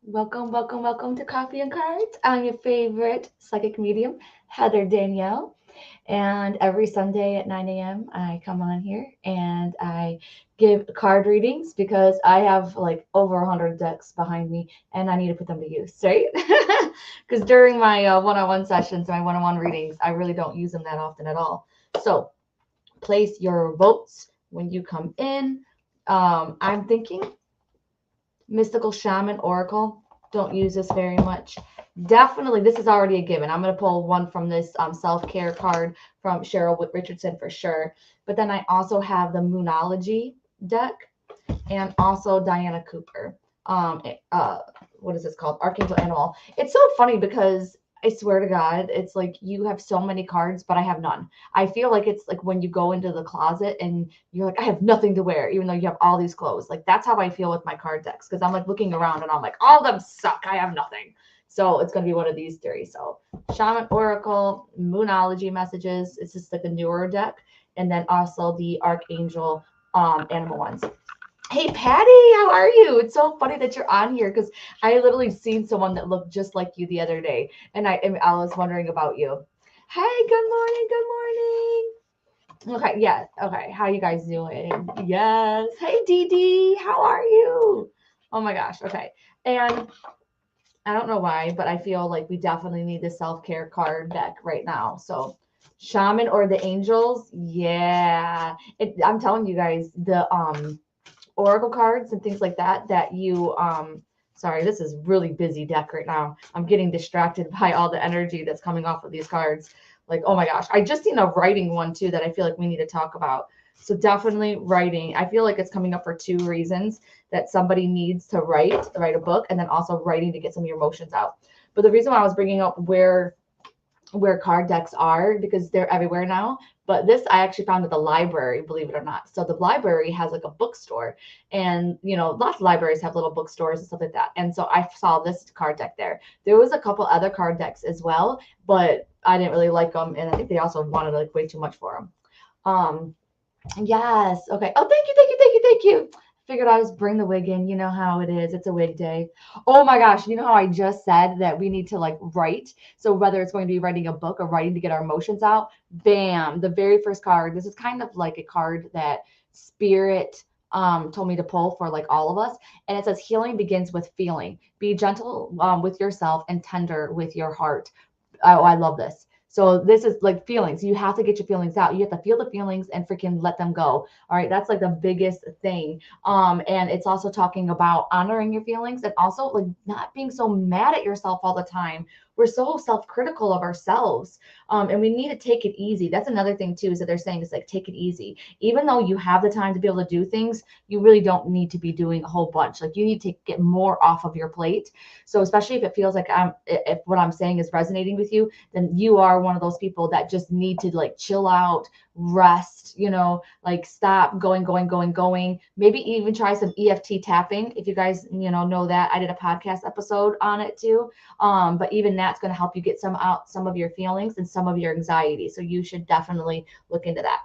Welcome to Coffee and Cards. I'm your favorite psychic medium, Heather Danielle. And every Sunday at 9 a.m., I come on here and I give card readings because I have like over 100 decks behind me and I need to put them to use, right? Because during my one-on-one sessions, my one-on-one readings, I really don't use them that often at all. So place your votes when you come in. I'm thinking Mystical Shaman Oracle. Don't use this very much. Definitely, this is already a given. I'm going to pull one from this self care card from Cheryl Richardson for sure. But then I also have the Moonology deck and also Diana Cooper. What is this called? Archangel Animal. It's so funny because I swear to God, it's like you have so many cards, but I have none. I feel like it's like when you go into the closet and you're like, I have nothing to wear, even though you have all these clothes. Like that's how I feel with my card decks because I'm like looking around and I'm like, all of them suck. I have nothing. So it's gonna be one of these three. So Shaman Oracle, Moonology Messages. It's just like a newer deck, and then also the Archangel Animal ones. Hey Patty, how are you? It's so funny that you're on here because I literally seen someone that looked just like you the other day, and I was wondering about you. Hey, good morning, good morning. Okay, yeah, okay. How you guys doing? Yes. Hey Dee Dee, how are you? Oh my gosh. Okay, and I don't know why, but I feel like we definitely need the self care card deck right now. So, Shaman or the Angels, yeah. I'm telling you guys, the oracle cards and things like that that you sorry, this is really busy deck right now. I'm getting distracted by all the energy that's coming off of these cards. Like, oh my gosh, I just seen a writing one too that I feel like we need to talk about. So definitely writing. I feel like it's coming up for two reasons: that somebody needs to write a book, and then also writing to get some of your emotions out. But the reason why I was bringing up where card decks are because they're everywhere now. But this I actually found at the library, believe it or not. So the library has like a bookstore, and lots of libraries have little bookstores and stuff like that. And so I saw this card deck there. There was a couple other card decks as well, but I didn't really like them, and I think they also wanted like way too much for them. Um, Yes. Okay. Oh, thank you. Figured I'll just bring the wig in. You know how it is. It's a wig day. Oh my gosh. You know how I just said that we need to like write? So whether it's going to be writing a book or writing to get our emotions out, bam, the very first card. This is kind of like a card that Spirit told me to pull for like all of us. And it says healing begins with feeling. Be gentle with yourself and tender with your heart. Oh, I love this. So this is like feelings. You have to get your feelings out. You have to feel the feelings and freaking let them go. All right. That's like the biggest thing. And it's also talking about honoring your feelings and also like not being so mad at yourself all the time. We're so self-critical of ourselves. And we need to take it easy. That's another thing too, is that they're saying is like take it easy. Even though you have the time to be able to do things, you really don't need to be doing a whole bunch. Like you need to get more off of your plate. So especially if it feels like if what I'm saying is resonating with you, then you are one of those people that just need to like chill out, rest, like stop going. Maybe even try some EFT tapping. If you guys, know that I did a podcast episode on it too. But even that's going to help you get some of your feelings and some of your anxiety. So you should definitely look into that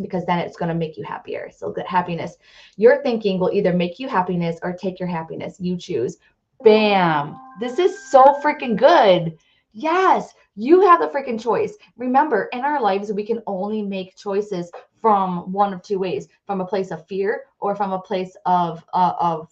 because then it's going to make you happier. So good happiness. Your thinking will either make you happiness or take your happiness. You choose. Bam. This is so freaking good. Yes, you have the freaking choice. Remember, in our lives, we can only make choices from one of two ways: from a place of fear or from a place of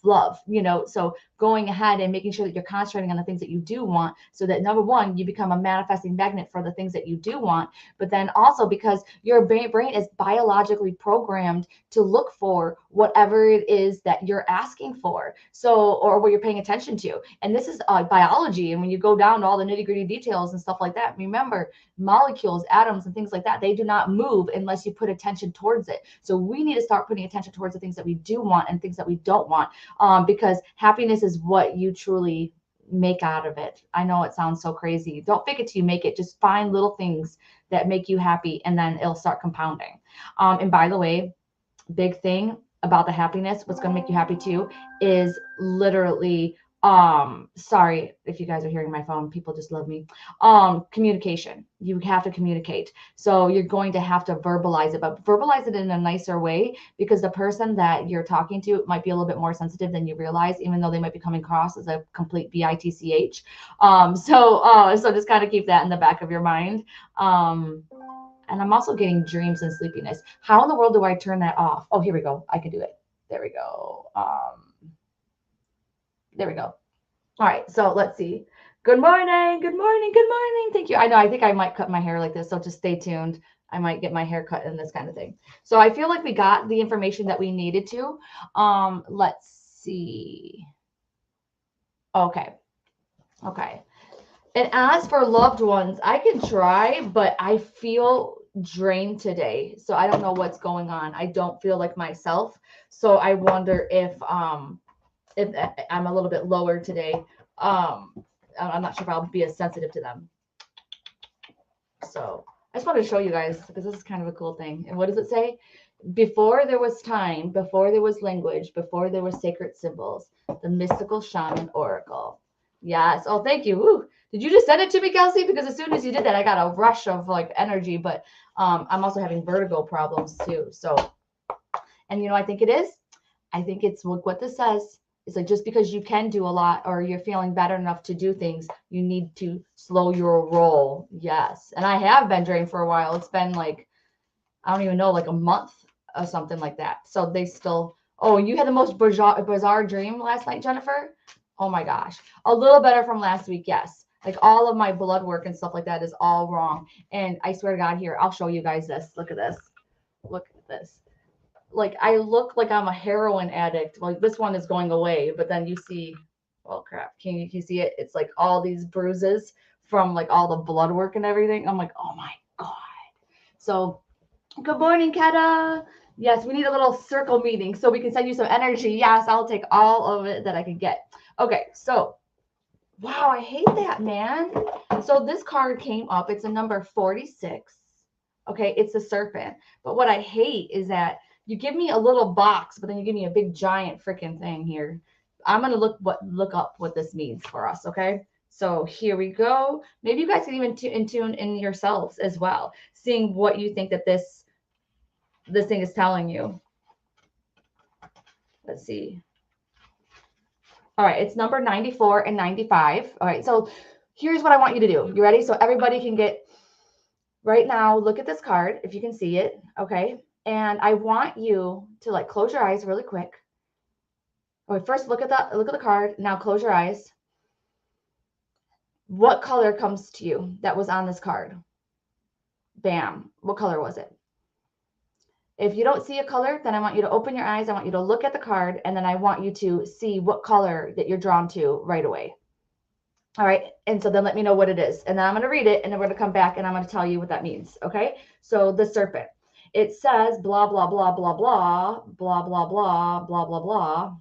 love. So going ahead and making sure that you're concentrating on the things that you do want, so that number one, you become a manifesting magnet for the things that you do want. But then also because your brain is biologically programmed to look for whatever it is that you're asking for. So, or what you're paying attention to. And this is biology. And when you go down to all the nitty gritty details and stuff like that, remember molecules, atoms, and things like that, they do not move unless you put attention towards it. So we need to start putting attention towards the things that we do want and things that we don't want, because happiness is what you truly make out of it. I know it sounds so crazy. Don't fake it till you make it. Just find little things that make you happy, and then it'll start compounding. And by the way, big thing about the happiness, what's going to make you happy too, is literally Sorry if you guys are hearing my phone, people just love me. Communication, you have to communicate, so you're going to have to verbalize it, but verbalize it in a nicer way, because the person that you're talking to might be a little bit more sensitive than you realize, even though they might be coming across as a complete bitch. So just kind of keep that in the back of your mind. And I'm also getting dreams and sleepiness. How in the world do I turn that off? Oh, here we go, I can do it. There we go. There we go. All right, so let's see. Good morning, good morning, good morning. Thank you. I know, I think I might cut my hair like this, so just stay tuned. I might get my hair cut and this kind of thing. So I feel like we got the information that we needed to. Let's see. Okay, okay. And as for loved ones, I can try, but I feel drained today. So I don't know what's going on. I don't feel like myself. So I wonder if I'm a little bit lower today. Um, I'm not sure if I'll be as sensitive to them. So I just wanted to show you guys because this is kind of a cool thing. And what does it say? Before there was time, before there was language, before there were sacred symbols, the mystical shaman oracle. Yes. Oh, thank you. Woo. Did you just send it to me, Kelsey? Because as soon as you did that, I got a rush of like energy. But I'm also having vertigo problems too. So, and you know, I think it is. I think it's what this says. It's like just because you can do a lot or you're feeling better enough to do things, you need to slow your roll. Yes. And I have been drained for a while. It's been like, I don't even know, like a month or something like that. So they still, oh, you had the most bizarre dream last night, Jennifer? Oh my gosh. A little better from last week. Yes. Like all of my blood work and stuff like that is all wrong. And I swear to God, here, I'll show you guys this. Look at this. Look at this. Like I look like I'm a heroin addict. Like this one is going away, but then you see, oh crap, can you see it? It's like all these bruises from like all the blood work and everything. I'm like, oh my God. So good morning, Keta. Yes, we need a little circle meeting so we can send you some energy. Yes, I'll take all of it that I can get. Okay, so wow, I hate that, man. So this card came up. It's a number 46. Okay, it's a serpent. But what I hate is that you give me a little box, but then you give me a big giant freaking thing here. I'm gonna look up what this means for us. Okay, so here we go. Maybe you guys can even tune in yourselves as well, seeing what you think that this thing is telling you. Let's see. All right, it's number 94 and 95. All right, so here's what I want you to do. You ready? So everybody can get right now, look at this card if you can see it, okay? And I want you to like close your eyes really quick. Okay, first look at the card. Now close your eyes. What color comes to you that was on this card? Bam. What color was it? If you don't see a color, then I want you to open your eyes. I want you to look at the card, and then I want you to see what color that you're drawn to right away. All right. And so then let me know what it is. And then I'm going to read it, and then we're going to come back, and I'm going to tell you what that means. Okay. So the serpent, it says blah, blah, blah, blah, blah, blah, blah, blah, blah, blah, blah.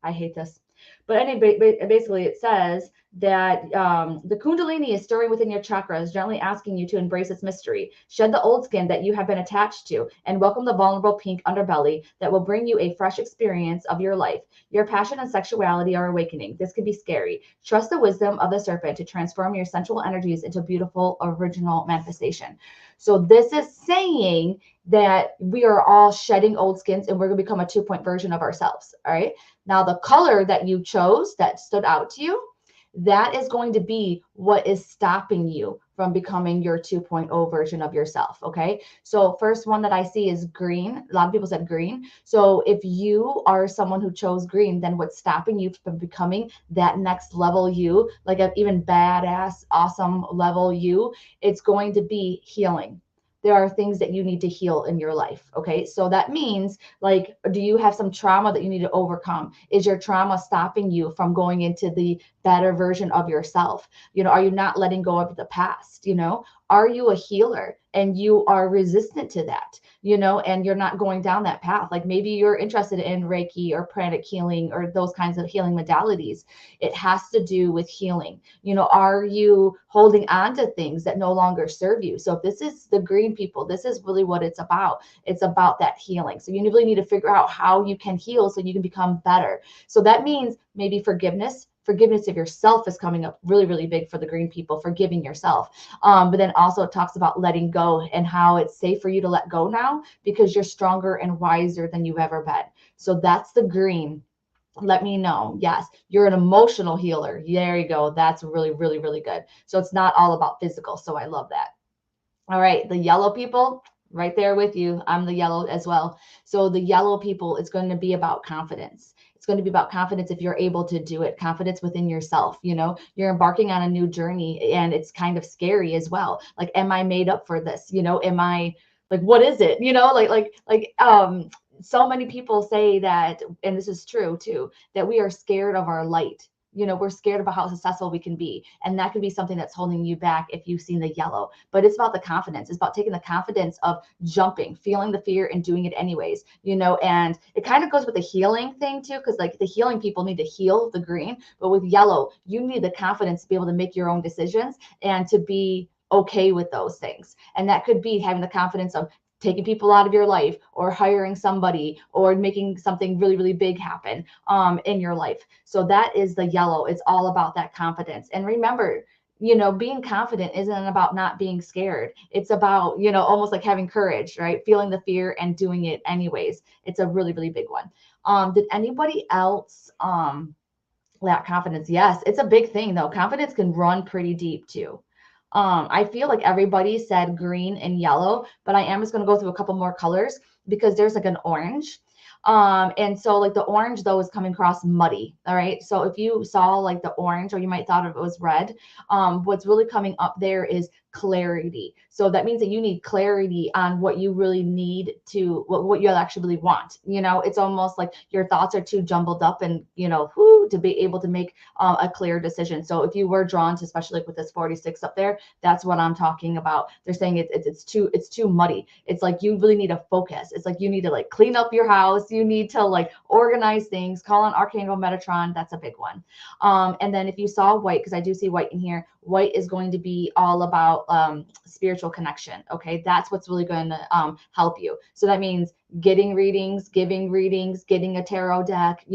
I hate this. But anyway, basically it says that the Kundalini is stirring within your chakras, gently asking you to embrace its mystery. Shed the old skin that you have been attached to and welcome the vulnerable pink underbelly that will bring you a fresh experience of your life. Your passion and sexuality are awakening. This can be scary. Trust the wisdom of the serpent to transform your sensual energies into beautiful, original manifestation. So this is saying that we are all shedding old skins and we're going to become a 2-point version of ourselves. All right. Now, the color that you chose that stood out to you, that is going to be what is stopping you from becoming your 2.0 version of yourself. Okay. So first one that I see is green. A lot of people said green. So if you are someone who chose green, then what's stopping you from becoming that next level you, like an even badass, awesome level you, it's going to be healing. There are things that you need to heal in your life. Okay. So that means, like, do you have some trauma that you need to overcome? Is your trauma stopping you from going into the better version of yourself? You know, are you not letting go of the past? You know, are you a healer and you are resistant to that, and you're not going down that path? Like maybe you're interested in Reiki or pranic healing or those kinds of healing modalities. It has to do with healing. Are you holding on to things that no longer serve you? So if this is the green people, this is really what it's about. It's about that healing. So you really need to figure out how you can heal so you can become better. So that means maybe forgiveness. Forgiveness of yourself is coming up really, really big for the green people, forgiving yourself. But then also it talks about letting go and how it's safe for you to let go now because you're stronger and wiser than you've ever been. So that's the green. Let me know. Yes, you're an emotional healer. There you go. That's really, really, really good. So it's not all about physical. So I love that. All right, the yellow people, right there with you. I'm the yellow as well. So the yellow people, it's going to be about confidence. It's going to be about confidence if you're able to do it, confidence within yourself. You're embarking on a new journey and it's kind of scary as well. Like, am I made up for this? Am I like, what is it? So many people say that, and this is true too, that we are scared of our light. We're scared about how successful we can be. And that could be something that's holding you back if you've seen the yellow. But it's about the confidence. It's about taking the confidence of jumping, feeling the fear and doing it anyways, and it kind of goes with the healing thing too, because like the healing people need to heal the green. But with yellow, you need the confidence to be able to make your own decisions and to be okay with those things. And that could be having the confidence of taking people out of your life or hiring somebody or making something really, really big happen in your life. So that is the yellow. It's all about that confidence. And remember, being confident isn't about not being scared. It's about, almost like having courage, right? Feeling the fear and doing it anyways. It's a really, really big one. Did anybody else lack confidence? Yes, it's a big thing though. Confidence can run pretty deep too. I feel like everybody said green and yellow, but I am just going to go through a couple more colors because there's like an orange. And so like the orange though is coming across muddy. All right. So if you saw like the orange, or you might thought of it was red, what's really coming up there is clarity. So that means that you need clarity on what you really need to, what you actually really want. It's almost like your thoughts are too jumbled up and, to be able to make a clear decision. So if you were drawn to, especially like with this 46 up there, that's what I'm talking about. They're saying it's too muddy. It's like you really need to focus. It's like you need to like clean up your house. You need to like organize things, call on Archangel Metatron. That's a big one. And then if you saw white, because I do see white in here, white is going to be all about spiritual connection. Okay. That's what's really going to help you. So that means getting readings, giving readings, getting a tarot deck,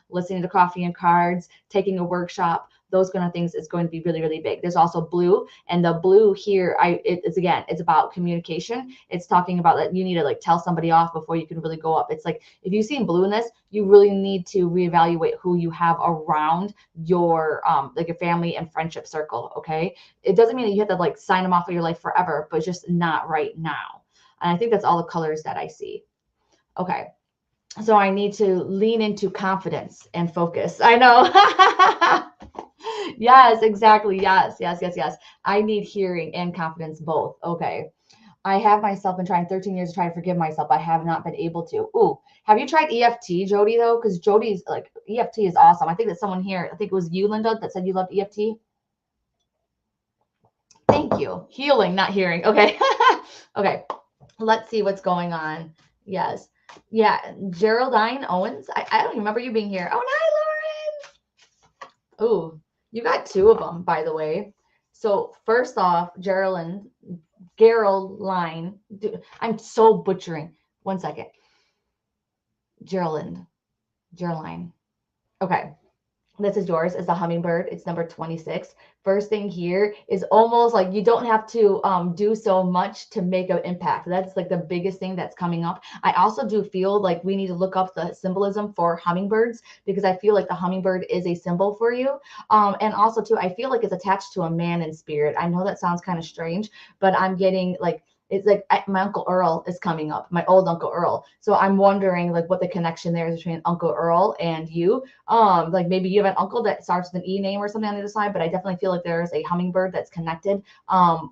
listening to coffee and cards, taking a workshop. Those kind of things is going to be really, really big. There's also blue, and the blue here, it's about communication. It's talking about that you need to like tell somebody off before you can really go up. It's like if you've seen blue in this, you really need to reevaluate who you have around your like your family and friendship circle. Okay, it doesn't mean that you have to like sign them off of your life forever, but just not right now. And I think that's all the colors that I see. Okay. So I need to lean into confidence and focus. I know. Yes, exactly. Yes, yes, yes, yes. I need hearing and confidence both. Okay. I have myself been trying 13 years to try to forgive myself. I have not been able to. Ooh, have you tried EFT, Jody, though? Because Jody's like, EFT is awesome. I think that someone here, I think it was you, Linda, that said you loved EFT. Thank you. Healing, not hearing. Okay. Okay. Let's see what's going on. Yes. Yeah. Geraldine Owens. I don't remember you being here. Oh, hi, Lauren. Ooh, you got two of them, by the way. So first off, Geraldine, I'm so butchering. One second. Geraldine. Okay. This is yours. It's the hummingbird. It's number 26. First thing here is almost like you don't have to do so much to make an impact. That's like the biggest thing that's coming up. I also do feel like we need to look up the symbolism for hummingbirds because I feel like the hummingbird is a symbol for you. And also too, I feel like it's attached to a man in spirit. I know that sounds kind of strange, but I'm getting like, it's like my Uncle Earl is coming up, my old Uncle Earl. So I'm wondering like what the connection there is between Uncle Earl and you. Like maybe you have an uncle that starts with an E name or something on the other side, but I definitely feel like there's a hummingbird that's connected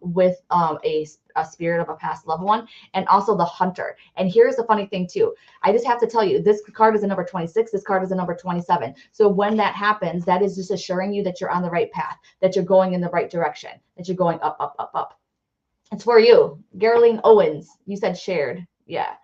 with a spirit of a past loved one, and also the hunter. And here's the funny thing too. I just have to tell you, this card is a number 26. This card is a number 27. So when that happens, that is just assuring you that you're on the right path, that you're going in the right direction, that you're going up, up, up, up. It's for you. Geraldine Owens, you said shared. Yeah.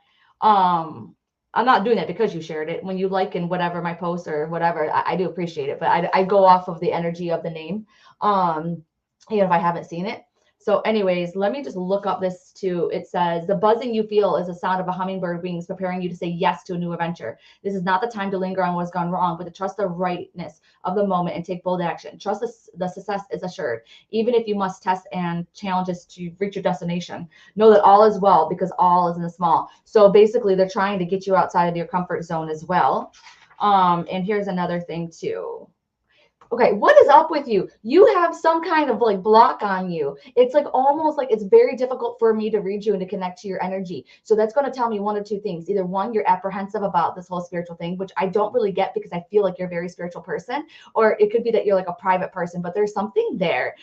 Um, I'm not doing that because you shared it. When you like and whatever my post or whatever, I do appreciate it, but I go off of the energy of the name. Um, if I haven't seen it. So, anyways, let me just look up this too. It says the buzzing you feel is the sound of a hummingbird wings preparing you to say yes to a new adventure. This is not the time to linger on what's gone wrong, but to trust the rightness of the moment and take bold action. Trust the success is assured, even if you must test and challenges to reach your destination. Know that all is well because all is in the small. So basically, they're trying to get you outside of your comfort zone as well. And here's another thing too. Okay, what is up with you? You have some kind of like block on you. It's like almost like it's very difficult for me to read you and to connect to your energy. So that's going to tell me one or two things. Either one, you're apprehensive about this whole spiritual thing, which I don't really get because I feel like you're a very spiritual person, or it could be that you're like a private person, but there's something there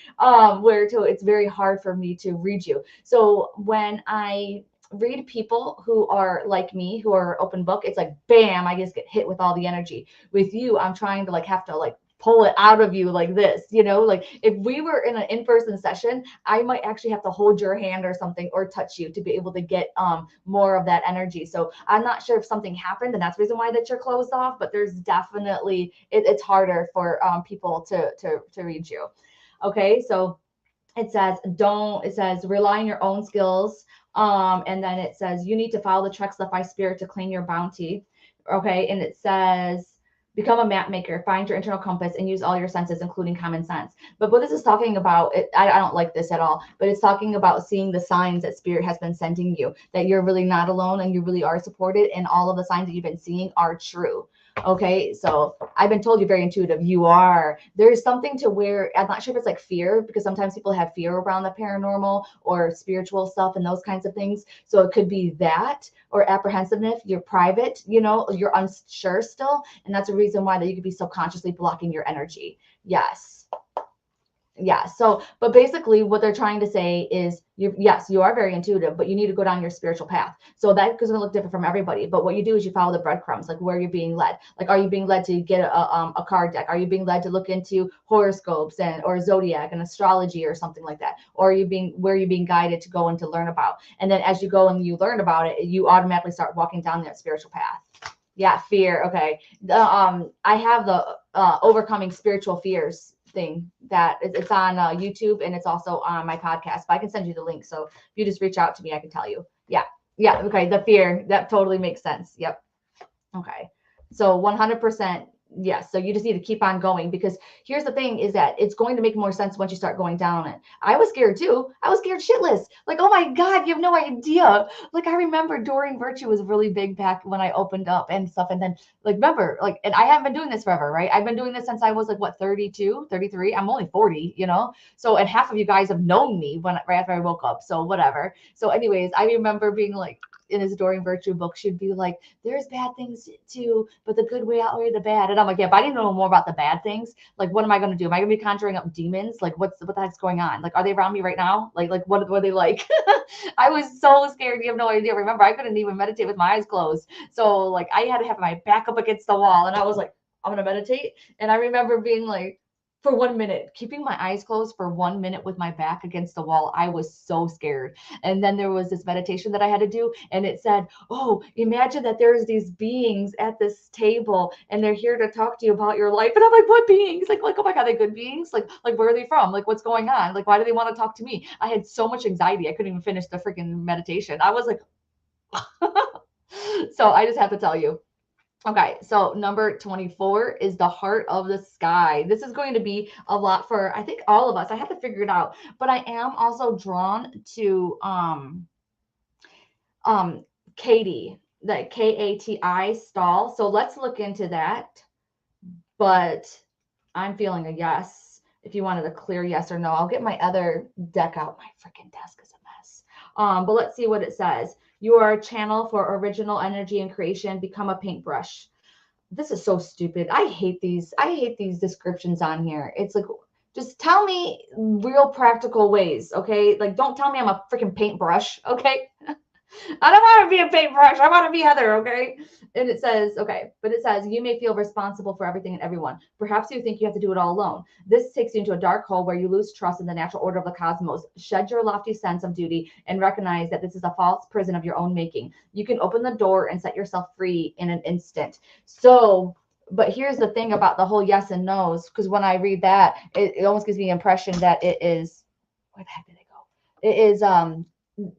where it's very hard for me to read you. So when I read people who are like me, who are open book, it's like bam, I just get hit with all the energy. With you, I'm trying to like have to like pull it out of you like this, like if we were in an in-person session, I might actually have to hold your hand or something or touch you to be able to get more of that energy. So I'm not sure if something happened and that's the reason why that you're closed off, but there's definitely it's harder for people to read you. Okay, so it says rely on your own skills, and then it says you need to follow the tracks left by spirit to claim your bounty. Okay, and it says become a map maker, find your internal compass and use all your senses including common sense. But what this is talking about, I don't like this at all, but it's talking about seeing the signs that spirit has been sending you, that you're really not alone and you really are supported, and all of the signs that you've been seeing are true. Okay, so I've been told you're very intuitive. You are. There's something to where I'm not sure if it's like fear, because sometimes people have fear around the paranormal or spiritual stuff and those kinds of things. So it could be that or apprehensiveness. You're private, you're unsure still, and that's a reason why that you could be subconsciously blocking your energy. Yes. Yeah. So, but basically, what they're trying to say is, yes, you are very intuitive, but you need to go down your spiritual path. So that is going to look different from everybody. But what you do is you follow the breadcrumbs, like where you're being led. Like, are you being led to get a card deck? Are you being led to look into horoscopes and or zodiac and astrology or something like that? Or are you being where you're being guided to go and to learn about? And then as you go and you learn about it, you automatically start walking down that spiritual path. Yeah, fear. Okay. I have the overcoming spiritual fears thing that it's on YouTube, and it's also on my podcast, but I can send you the link. So if you just reach out to me, I can tell you. Yeah. Yeah. Okay. The fear, that totally makes sense. Yep. Okay. So 100%. Yes. So you just need to keep on going, because here's the thing is that it's going to make more sense once you start going down it. I was scared too. I was scared shitless. Like, oh my God, you have no idea. Like, I remember Doreen Virtue was really big back when I opened up and stuff. And then like, remember, like, and I haven't been doing this forever, right? I've been doing this since I was like, what, 32, 33. I'm only 40. So, and half of you guys have known me right after I woke up. So whatever. So anyways, I remember being like, in his Doreen Virtue book, she'd be like, there's bad things too, but the good way outweigh the bad. And I'm like, yeah, but I didn't know more about the bad things. Like, what am I going to do? Am I going to be conjuring up demons? Like, what the heck's going on? Like, are they around me right now? Like what are they like? I was so scared. You have no idea. Remember, I couldn't even meditate with my eyes closed. So like, I had to have my back up against the wall, and I was like, I'm going to meditate. And I remember being like, for 1 minute, keeping my eyes closed for 1 minute with my back against the wall. I was so scared. And then there was this meditation that I had to do, and it said, oh, imagine that there's these beings at this table and they're here to talk to you about your life. And I'm like, what beings? Like, oh my God, are they good beings? Like where are they from? Like, what's going on? Like, why do they want to talk to me? I had so much anxiety. I couldn't even finish the freaking meditation. I was like, so I just have to tell you. Okay, so number 24 is the heart of the sky. This is going to be a lot for, I think, all of us. I have to figure it out, but I am also drawn to Katie, the Kati stall. So let's look into that. But I'm feeling a yes. If you wanted a clear yes or no, I'll get my other deck out. My freaking desk is a mess. But let's see what it says. You are a channel for original energy and creation. Become a paintbrush. This is so stupid. I hate these. I hate these descriptions on here. It's like, just tell me real practical ways, okay? Like, don't tell me I'm a freaking paintbrush, okay? I don't want to be a paintbrush. I want to be Heather, okay? And it says, okay, but it says, you may feel responsible for everything and everyone. Perhaps you think you have to do it all alone. This takes you into a dark hole where you lose trust in the natural order of the cosmos. Shed your lofty sense of duty and recognize that this is a false prison of your own making. You can open the door and set yourself free in an instant. So, but here's the thing about the whole yes and no's, because when I read that, it almost gives me the impression that it is, where the heck did it go? It is,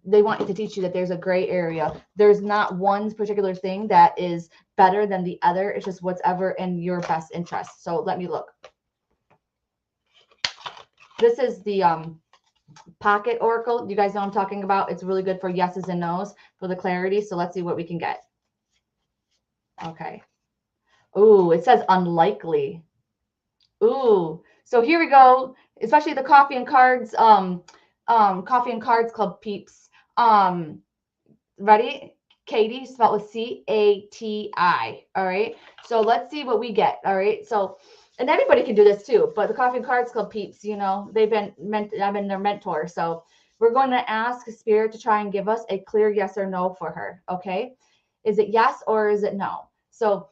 they want to teach you that there's a gray area. There's not one particular thing that is better than the other. It's just whatever in your best interest. So let me look. This is the pocket oracle. You guys know what I'm talking about. It's really good for yeses and nos for the clarity. So let's see what we can get. Okay. Ooh, it says unlikely. Ooh, so here we go. Especially the coffee and cards, coffee and cards club peeps. Ready? Katie, spelled with C-A-T-I. All right. So let's see what we get. All right. So, and anybody can do this too, but the Coffee and Cards Club peeps, you know, I've been their mentor. So we're going to ask Spirit to try and give us a clear yes or no for her. Okay. Is it yes or is it no? So,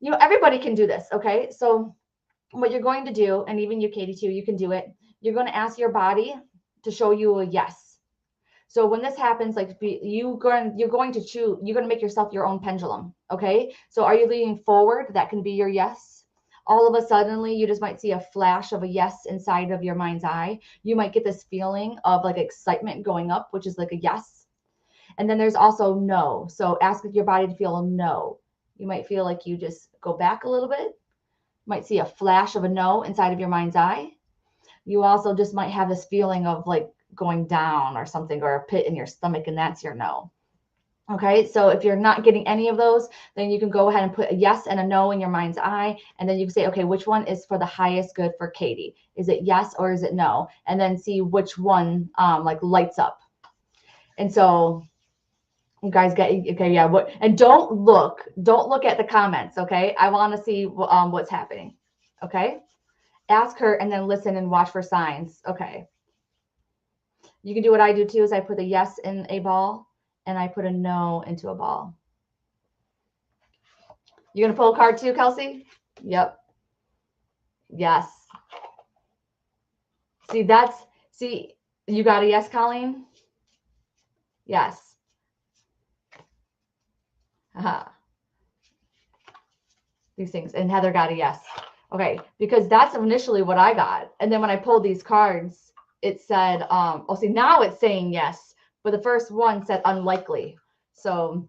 you know, everybody can do this. Okay. So what you're going to do, and even you, Katie, too, you can do it. You're going to ask your body to show you a yes. So when this happens, like you're going to choose, you're going to make yourself your own pendulum. Okay. So are you leaning forward? That can be your yes. All of a suddenly, you just might see a flash of a yes inside of your mind's eye. You might get this feeling of like excitement going up, which is like a yes. And then there's also no. So ask your body to feel a no. You might feel like you just go back a little bit. You might see a flash of a no inside of your mind's eye. You also just might have this feeling of like going down or something, or a pit in your stomach, and that's your no. Okay, so if you're not getting any of those, then you can go ahead and put a yes and a no in your mind's eye, and then you can say, okay, which one is for the highest good for Katie? Is it yes or is it no? And then see which one like lights up. And so you guys get, okay, yeah, what? And don't look at the comments. Okay, I want to see what's happening. Okay, ask her and then listen and watch for signs. Okay. You can do what I do too, is I put a yes in a ball and I put a no into a ball. You're going to pull a card too, Kelsey? Yep. Yes. See, you got a yes, Colleen? Yes. These things. And Heather got a yes. Okay. Because that's initially what I got. And then when I pulled these cards, it said, oh, see, now it's saying yes. But the first one said unlikely. So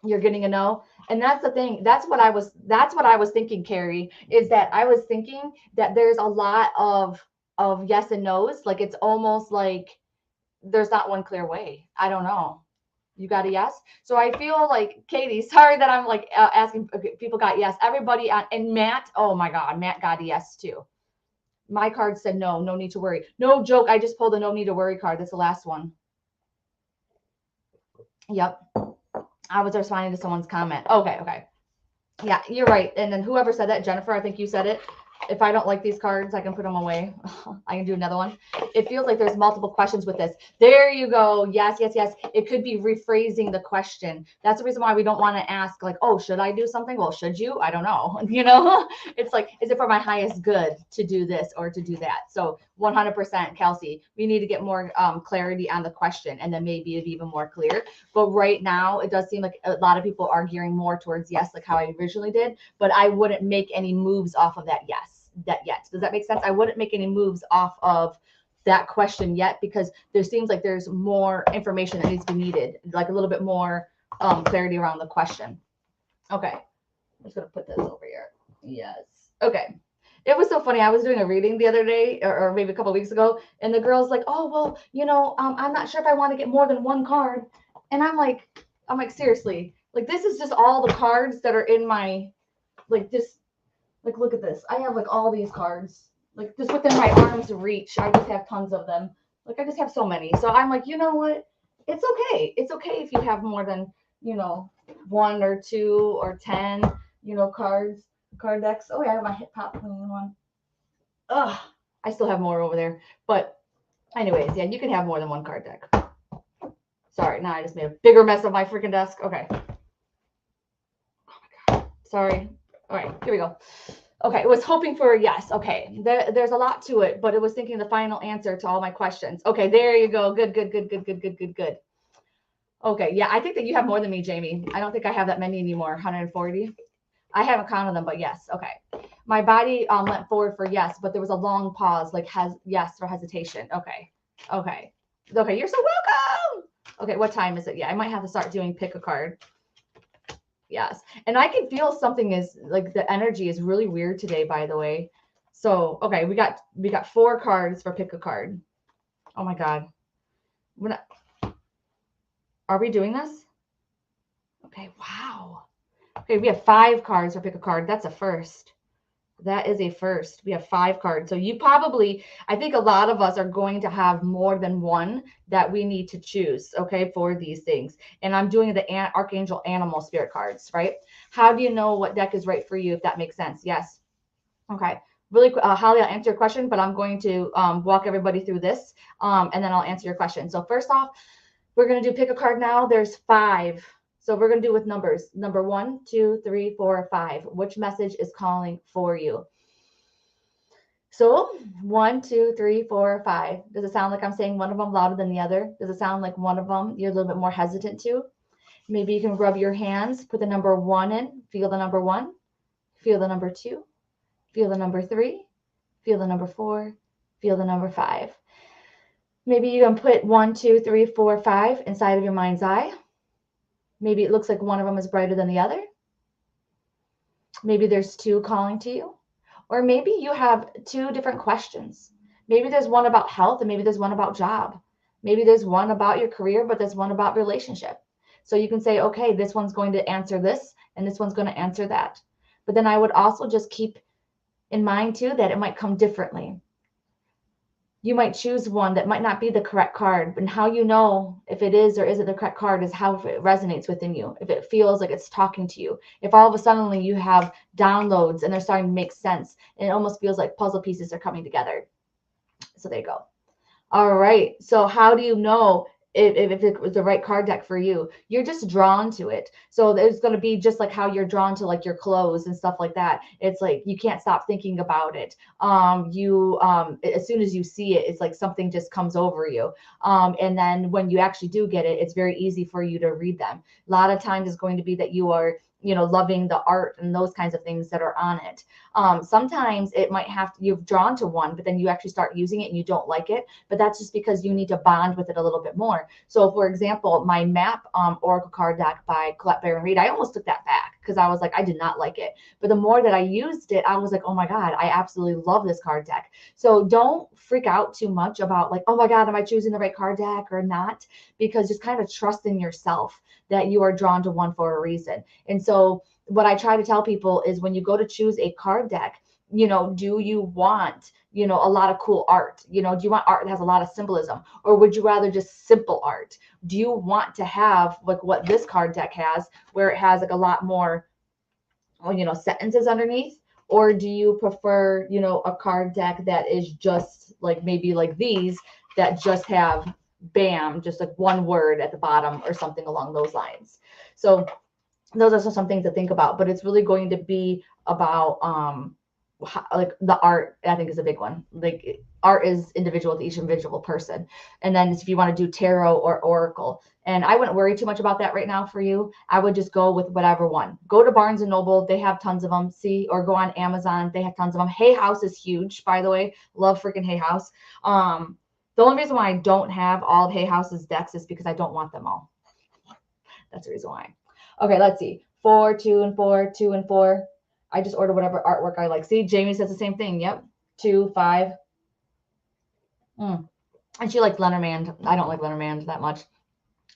you're getting a no. And that's the thing. That's what I was thinking, Carrie, is that I was thinking that there's a lot of yes and no's. Like it's almost like there's not one clear way. I don't know. You got a yes. So I feel like Katie, sorry that I'm like asking, okay, people got yes. Everybody and Matt, oh my God, Matt got a yes too. My card said no need to worry. No joke. I just pulled a no need to worry card. That's the last one. Yep. I was responding to someone's comment. Okay. Yeah, you're right. And then whoever said that, Jennifer, I think you said it. If I don't like these cards, I can put them away. I can do another one. It feels like there's multiple questions with this. There you go. Yes. It could be rephrasing the question. That's the reason why we don't want to ask like, oh, should I do something? Well, should you? I don't know. You know, it's like, is it for my highest good to do this or to do that? So 100%, Kelsey, we need to get more clarity on the question, and then maybe it'd be even more clear. But right now, it does seem like a lot of people are gearing more towards yes, like how I originally did, but I wouldn't make any moves off of that yes. That yet. Does that make sense? I wouldn't make any moves off of that question yet, because there seems like there's more information that needs to be needed, like a little bit more clarity around the question. Okay. I'm just going to put this over here. Yes. Okay. It was so funny. I was doing a reading the other day, or maybe a couple of weeks ago, and the girl's like, oh, well, you know, I'm not sure if I want to get more than one card. And I'm like, seriously, like, this is just all the cards that are in my, like, just, like, look at this. I have like all these cards, like just within my arm's reach. I just have tons of them. Like I just have so many. So I'm like, you know what? It's okay. It's okay if you have more than, you know, 1 or 2 or 10, you know, card decks. Oh yeah, I have my hip hop one. Ugh, I still have more over there. But anyways, yeah, you can have more than one card deck. Sorry, now I just made a bigger mess of my freaking desk. Okay. Sorry. All right, here we go. Okay, it was hoping for a yes. Okay, there's a lot to it, but it was thinking the final answer to all my questions. Okay, there you go. Good, good, good, good, good, good, good, good. Okay, yeah, I think that you have more than me, Jamie. I don't think I have that many anymore. 140. I haven't counted them, but yes. Okay. My body went forward for yes, but there was a long pause, like has yes or hesitation. Okay. Okay. Okay, you're so welcome. Okay, what time is it? Yeah, I might have to start doing pick a card. Yes. And I can feel something is like the energy is really weird today, by the way. So, okay, we got 4 cards for pick a card. Oh my God. We're not, are we doing this? Okay, wow. Okay, we have 5 cards for pick a card. That's a first. That is a first. We have 5 cards. So you probably, I think a lot of us are going to have more than one that we need to choose, okay, for these things. And I'm doing the Archangel Animal Spirit cards, right? How do you know what deck is right for you, if that makes sense? Yes. Okay. Really, Holly, I'll answer your question, but I'm going to walk everybody through this, and then I'll answer your question. So first off, we're going to do pick a card now. There's 5. So we're going to do with numbers. Number 1, 2, 3, 4, 5. Which message is calling for you? So 1, 2, 3, 4, 5. Does it sound like I'm saying one of them louder than the other? Does it sound like one of them you're a little bit more hesitant to? Maybe you can rub your hands, put the number 1 in, feel the number 1, feel the number 2, feel the number 3, feel the number 4, feel the number 5. Maybe you can put 1, 2, 3, 4, 5 inside of your mind's eye. Maybe it looks like one of them is brighter than the other. Maybe there's 2 calling to you. Or maybe you have 2 different questions. Maybe there's one about health and maybe there's one about job. Maybe there's one about your career, but there's one about relationship. So you can say, okay, this one's going to answer this and this one's going to answer that. But then I would also just keep in mind too that it might come differently. You might choose one that might not be the correct card, and how you know if it is or isn't the correct card is how it resonates within you. If it feels like it's talking to you, if all of a sudden you have downloads and they're starting to make sense, and it almost feels like puzzle pieces are coming together. So there you go. All right. So how do you know if it was the right card deck for you? You're just drawn to it. So there's going to be just like how you're drawn to like your clothes and stuff like that. It's like you can't stop thinking about it. As soon as you see it, it's like something just comes over you. And then when you actually do get it, it's very easy for you to read them. A lot of times it's going to be that you are loving the art and those kinds of things that are on it. Sometimes it might have you've drawn to one, but then you actually start using it and you don't like it. But that's just because you need to bond with it a little bit more. So, for example, my map Oracle card deck by Colette Baron Reed, I almost took that back because I was like, I did not like it. But the more that I used it, I was like, oh my God, I absolutely love this card deck. So don't freak out too much about like, oh my God, am I choosing the right card deck or not? Because just kind of trust in yourself that you are drawn to one for a reason. And so what I try to tell people is when you go to choose a card deck, do you want, a lot of cool art? Do you want art that has a lot of symbolism, or would you rather just simple art? Do you want to have like what this card deck has, where it has like a lot more, sentences underneath? Or do you prefer, a card deck that is just like maybe like these that just have bam, just like one word at the bottom or something along those lines? So those are some things to think about, but it's really going to be about like the art. I think is a big one. Like art is individual to each individual person. And then if you want to do tarot or oracle, and I wouldn't worry too much about that right now for you. I would just go with whatever one. Go to Barnes and Noble, they have tons of them. Or go on Amazon, they have tons of them. Hay House is huge, by the way. Love freaking Hay House. The only reason why I don't have all of Hay House's decks is because I don't want them all. That's the reason why. Okay, let's see. 4, 2, and 4, 2, and 4. I just order whatever artwork I like. See, Jamie says the same thing. Yep. 2, 5. And she likes Lenormand. I don't like Lenormand that much.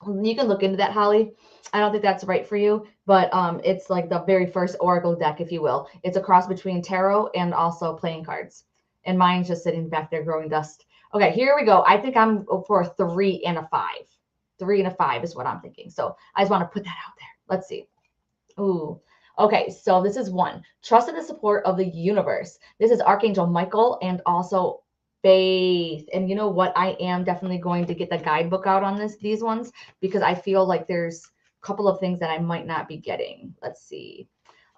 You can look into that, Holly. I don't think that's right for you, but it's like the very first Oracle deck, if you will. It's a cross between tarot and also playing cards. And mine's just sitting back there growing dust. Okay, here we go. I think I'm for a 3 and a 5. 3 and a 5 is what I'm thinking. So I just want to put that out there. Let's see. Ooh. Okay, so this is 1. Trust in the support of the universe. This is Archangel Michael and also Faith. And you know what? I am definitely going to get the guidebook out on these ones, because I feel like there's a couple of things that I might not be getting. Let's see.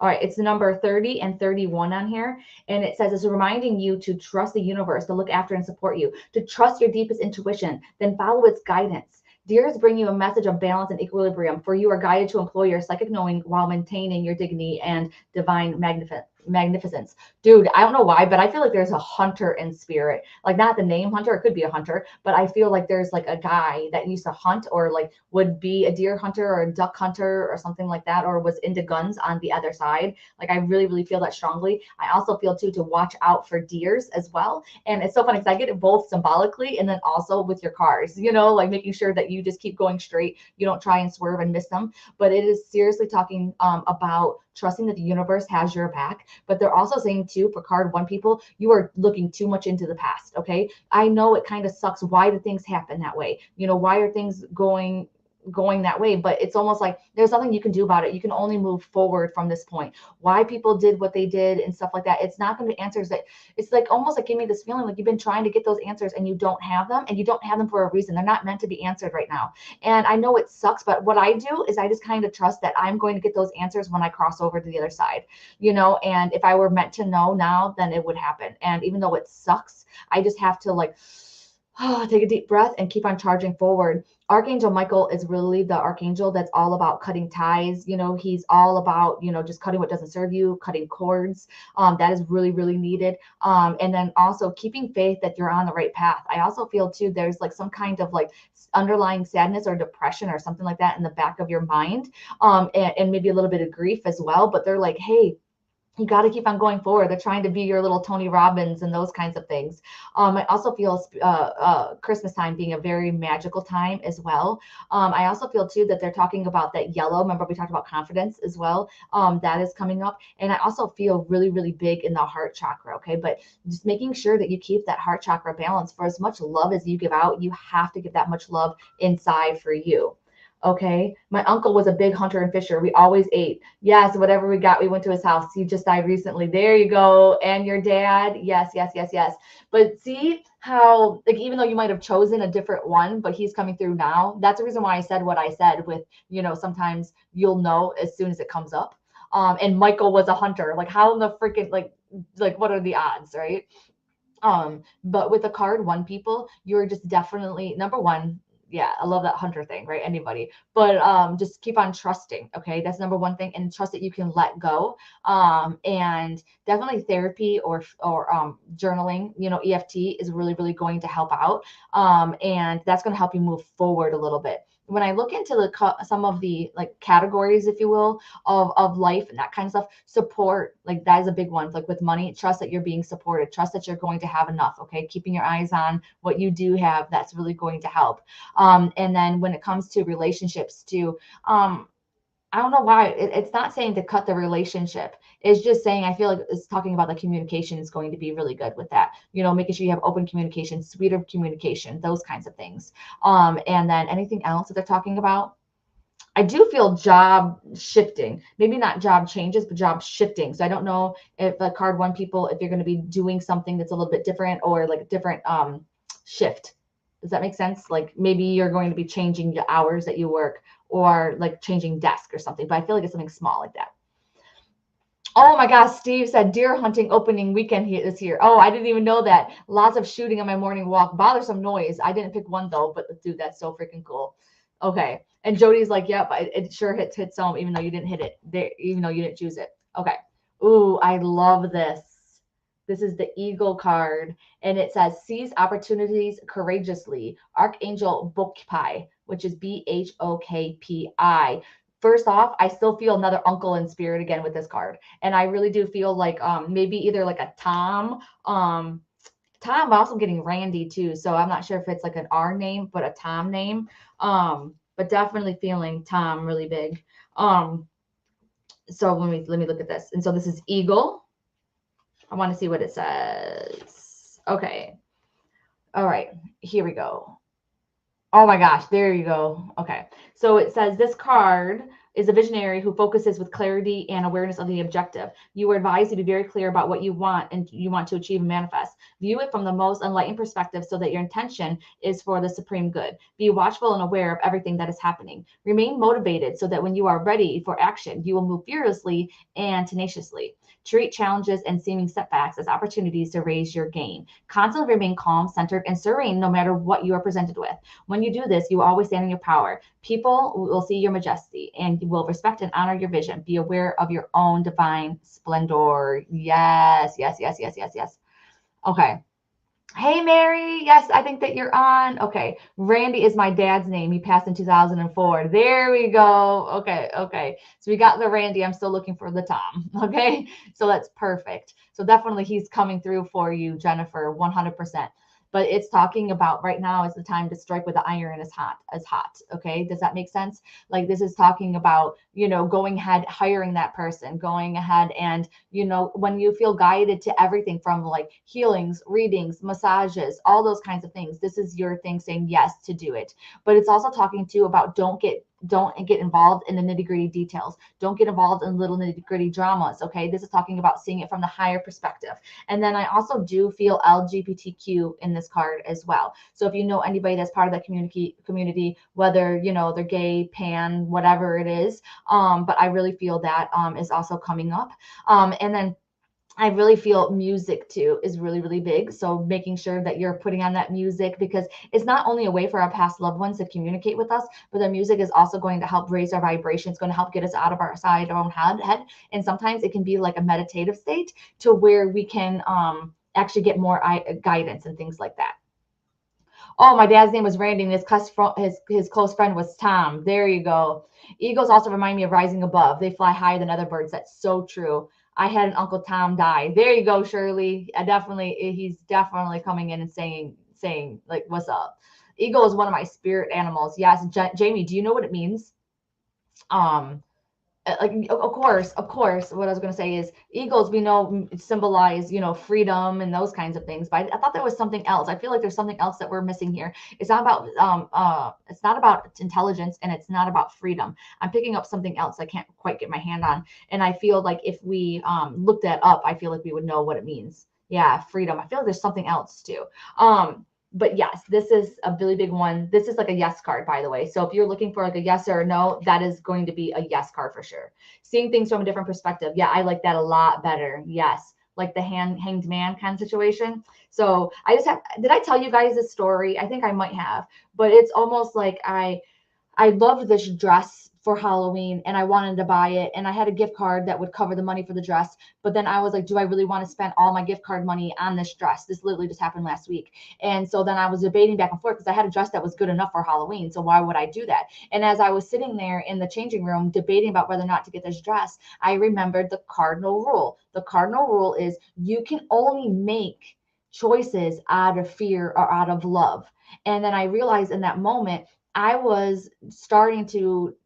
All right, it's the number 30 and 31 on here. And it says it's reminding you to trust the universe to look after and support you, to trust your deepest intuition, then follow its guidance. Deers bring you a message of balance and equilibrium, for you are guided to employ your psychic knowing while maintaining your dignity and divine magnificence. Dude, I don't know why, but I feel like there's a hunter in spirit. Like, not the name hunter, it could be a hunter, but I feel like there's like a guy that used to hunt, or like would be a deer hunter or a duck hunter or something like that, or was into guns on the other side. Like, I really, really feel that strongly. I also feel too to watch out for deers as well. And it's so funny because I get it both symbolically and then also with your cars, like making sure that you just keep going straight. You don't try and swerve and miss them. But it is seriously talking about trusting that the universe has your back. But they're also saying too, for card one people, you are looking too much into the past. Okay. I know it kind of sucks. Why do things happen that way? Why are things going that way? But it's almost like there's nothing you can do about it. You can only move forward from this point. Why people did what they did and stuff like that, it's not going to be answers that, it's like almost like give me this feeling like you've been trying to get those answers and you don't have them, and you don't have them for a reason. They're not meant to be answered right now. And I know it sucks, but what I do is I just kind of trust that I'm going to get those answers when I cross over to the other side, and if I were meant to know now, then it would happen. And even though it sucks, I just have to like take a deep breath and keep on charging forward. Archangel Michael is really the archangel that's all about cutting ties. He's all about, just cutting what doesn't serve you, cutting cords. That is really, really needed. And then also keeping faith that you're on the right path. I also feel too, there's like some kind of like underlying sadness or depression or something like that in the back of your mind. And maybe a little bit of grief as well. But they're like, hey, you got to keep on going forward. They're trying to be your little Tony Robbins and those kinds of things. I also feel Christmas time being a very magical time as well. I also feel too that they're talking about that yellow. Remember, we talked about confidence as well. That is coming up. And I also feel really, really big in the heart chakra. Okay. But just making sure that you keep that heart chakra balance. For as much love as you give out, you have to give that much love inside for you. Okay. My uncle was a big hunter and fisher. We always ate. Yes, whatever we got, we went to his house. He just died recently. There you go. And your dad. Yes, yes, yes, yes. But see how, like, even though you might have chosen a different one, but he's coming through now. That's the reason why I said what I said with, sometimes you'll know as soon as it comes up. And Michael was a hunter. Like, how in the freaking, like, what are the odds, right? But with the card one people, you're just definitely number one. Yeah, I love that hunter thing, right? Anybody, but just keep on trusting. Okay, that's number one thing, and trust that you can let go. And definitely therapy or journaling. EFT is really, really going to help out. And that's going to help you move forward a little bit. When I look into some of the like categories, if you will, of life and that kind of stuff, support, like that is a big one. Like with money, trust that you're being supported, trust that you're going to have enough. Okay, keeping your eyes on what you do have, that's really going to help. And then when it comes to relationships too, I don't know why it's not saying to cut the relationship. It's just saying, I feel like it's talking about the communication is going to be really good with that. Making sure you have open communication, sweeter communication, those kinds of things. And then anything else that they're talking about? I do feel job shifting, maybe not job changes, but job shifting. So I don't know if the card one people, if you're going to be doing something that's a little bit different or like a different shift. Does that make sense? Like maybe you're going to be changing the hours that you work or like changing desk or something, but I feel like it's something small like that. Oh my gosh, Steve said deer hunting opening weekend this year. Oh, I didn't even know that. Lots of shooting on my morning walk. Bothersome noise. I didn't pick one though, but dude, that's so freaking cool. Okay. And Jody's like, yep, it sure hits home, even though you didn't hit it there, even though you didn't choose it. Okay. Ooh, I love this. This is the Eagle card, and it says seize opportunities courageously. Archangel Bokpi, which is Bhokpi. First off, I still feel another uncle in spirit again with this card. And I really do feel like maybe either like a Tom. Tom, I'm also getting Randy too. So I'm not sure if it's like an R name, but a Tom name. But definitely feeling Tom really big. So let me look at this. And so this is Eagle. I want to see what it says. Okay. All right. Here we go. Oh my gosh, there you go. Okay. So it says this card is a visionary who focuses with clarity and awareness of the objective. You are advised to be very clear about what you want and you want to achieve and manifest. View it from the most enlightened perspective so that your intention is for the supreme good. Be watchful and aware of everything that is happening. Remain motivated so that when you are ready for action, you will move fearlessly and tenaciously. Treat challenges and seeming setbacks as opportunities to raise your game. Constantly remain calm, centered, and serene no matter what you are presented with. When you do this, you will always stand in your power. People will see your majesty and will respect and honor your vision. Be aware of your own divine splendor. Yes, yes, yes, yes, yes, yes. Okay. Hey, Mary. Yes, I think that you're on. Okay. Randy is my dad's name. He passed in 2004. There we go. Okay. Okay. So we got the Randy. I'm still looking for the Tom. Okay. So that's perfect. So definitely he's coming through for you, Jennifer, 100%. But it's talking about right now is the time to strike with the iron as hot. Okay. Does that make sense? Like this is talking about, going ahead, hiring that person, going ahead and when you feel guided to everything from like healings, readings, massages, all those kinds of things, this is your thing saying yes to do it. But it's also talking to you about don't get involved in the nitty-gritty details. Don't get involved in little nitty-gritty dramas. Okay. This is talking about seeing it from the higher perspective. And then I also do feel LGBTQ in this card as well. So if you know anybody that's part of that community, whether they're gay, pan, whatever it is, but I really feel that is also coming up. And then I really feel music too is really, really big. So making sure that you're putting on that music, because it's not only a way for our past loved ones to communicate with us, but the music is also going to help raise our vibration. It's going to help get us out of our own head. And sometimes it can be like a meditative state to where we can actually get more guidance and things like that. Oh, my dad's name was Randy, and his close friend was Tom. There you go. Eagles also remind me of rising above. They fly higher than other birds. That's so true. I had an Uncle Tom die. There you go, Shirley. He's definitely coming in and saying like, what's up? Eagle is one of my spirit animals. Yes, Jamie, do you know what it means? Um, like of course what I was going to say is eagles we know symbolize freedom and those kinds of things, but I thought there was something else. I feel like there's something else that we're missing here. It's not about intelligence, and it's not about freedom. I'm picking up something else I can't quite get my hand on, and I feel like if we looked that up, I feel like we would know what it means. Yeah, freedom. I feel like there's something else too. But yes, this is a really big one. This is like a yes card, by the way. So if you're looking for like a yes or a no, that is going to be a yes card for sure. Seeing things from a different perspective. Yeah, I like that a lot better. Yes. Like the hanged man kind of situation. So did I tell you guys this story? I think I might have, but it's almost like I loved this dress for Halloween and I wanted to buy it. And I had a gift card that would cover the money for the dress. But then I was like, do I really want to spend all my gift card money on this dress? This literally just happened last week. And so then I was debating back and forth because I had a dress that was good enough for Halloween. So why would I do that? And as I was sitting there in the changing room debating about whether or not to get this dress, I remembered the cardinal rule. The cardinal rule is you can only make choices out of fear or out of love. And then I realized in that moment, I was starting to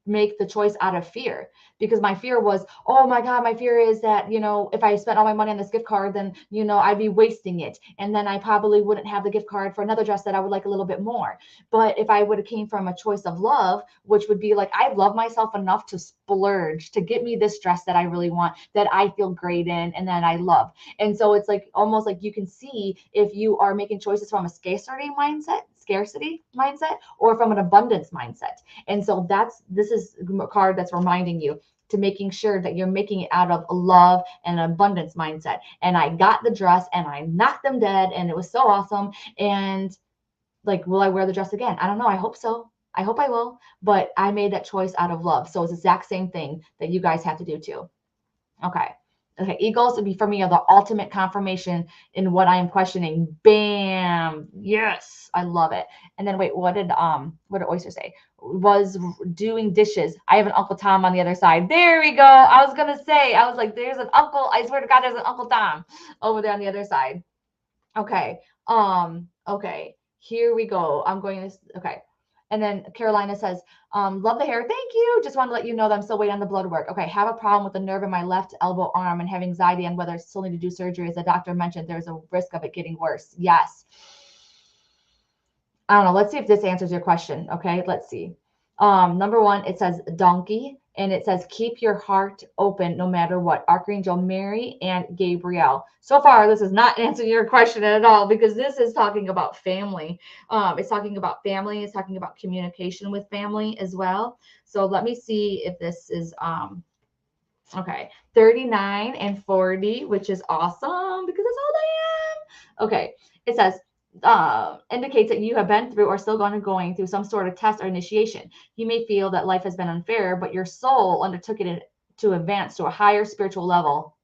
make the choice out of fear, because my fear was, oh my God, my fear is that, if I spent all my money on this gift card, then, I'd be wasting it. And then I probably wouldn't have the gift card for another dress that I would like a little bit more. But if I would have came from a choice of love, which would be like, I love myself enough to splurge to get me this dress that I really want, that I feel great in and that I love. And so it's like almost like you can see if you are making choices from a scarcity mindset or from an abundance mindset. And so this is a card that's reminding you to making sure that you're making it out of love and an abundance mindset. And I got the dress and I knocked them dead and it was so awesome. And like, will I wear the dress again? I don't know. I hope so. I hope I will. But I made that choice out of love. So it's the exact same thing that you guys have to do too. Okay. Okay, eagles would be for me are the ultimate confirmation in what I am questioning. Bam. Yes, I love it. And then wait, what did Oyster say? Was doing dishes. I have an Uncle Tom on the other side. There we go. I was gonna say, I was like, there's an uncle. I swear to God, there's an Uncle Tom over there on the other side. Okay. Okay. Here we go. Okay. And then Carolina says, love the hair. Thank you. Just want to let you know that I'm still waiting on the blood work. Okay. Have a problem with the nerve in my left elbow arm and have anxiety on whether I still need to do surgery. As the doctor mentioned, there's a risk of it getting worse. Yes. I don't know. Let's see if this answers your question. Okay. Let's see. Number one, it says donkey, and it says keep your heart open no matter what. Archangel Mary and Gabriel. So far, this is not answering your question at all because this is talking about family. It's talking about family. It's talking about communication with family as well. So let me see if this is okay, 39 and 40, which is awesome because that's all I am. Okay, it says indicates that you have been through or still going through some sort of test or initiation. You may feel that life has been unfair, but your soul undertook it to advance to a higher spiritual level.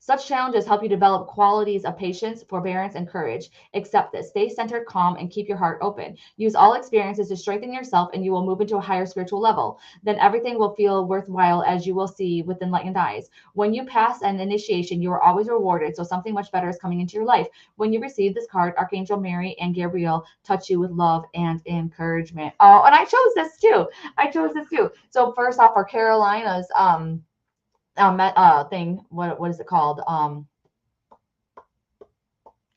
Such challenges help you develop qualities of patience, forbearance, and courage. Accept this. Stay centered, calm, and keep your heart open. Use all experiences to strengthen yourself, and you will move into a higher spiritual level. Then everything will feel worthwhile as you will see with enlightened eyes. When you pass an initiation, you are always rewarded, so something much better is coming into your life. When you receive this card, Archangel Mary and Gabriel touch you with love and encouragement. Oh, and I chose this too. I chose this too. So first off, for Carolina's thing, what is it called?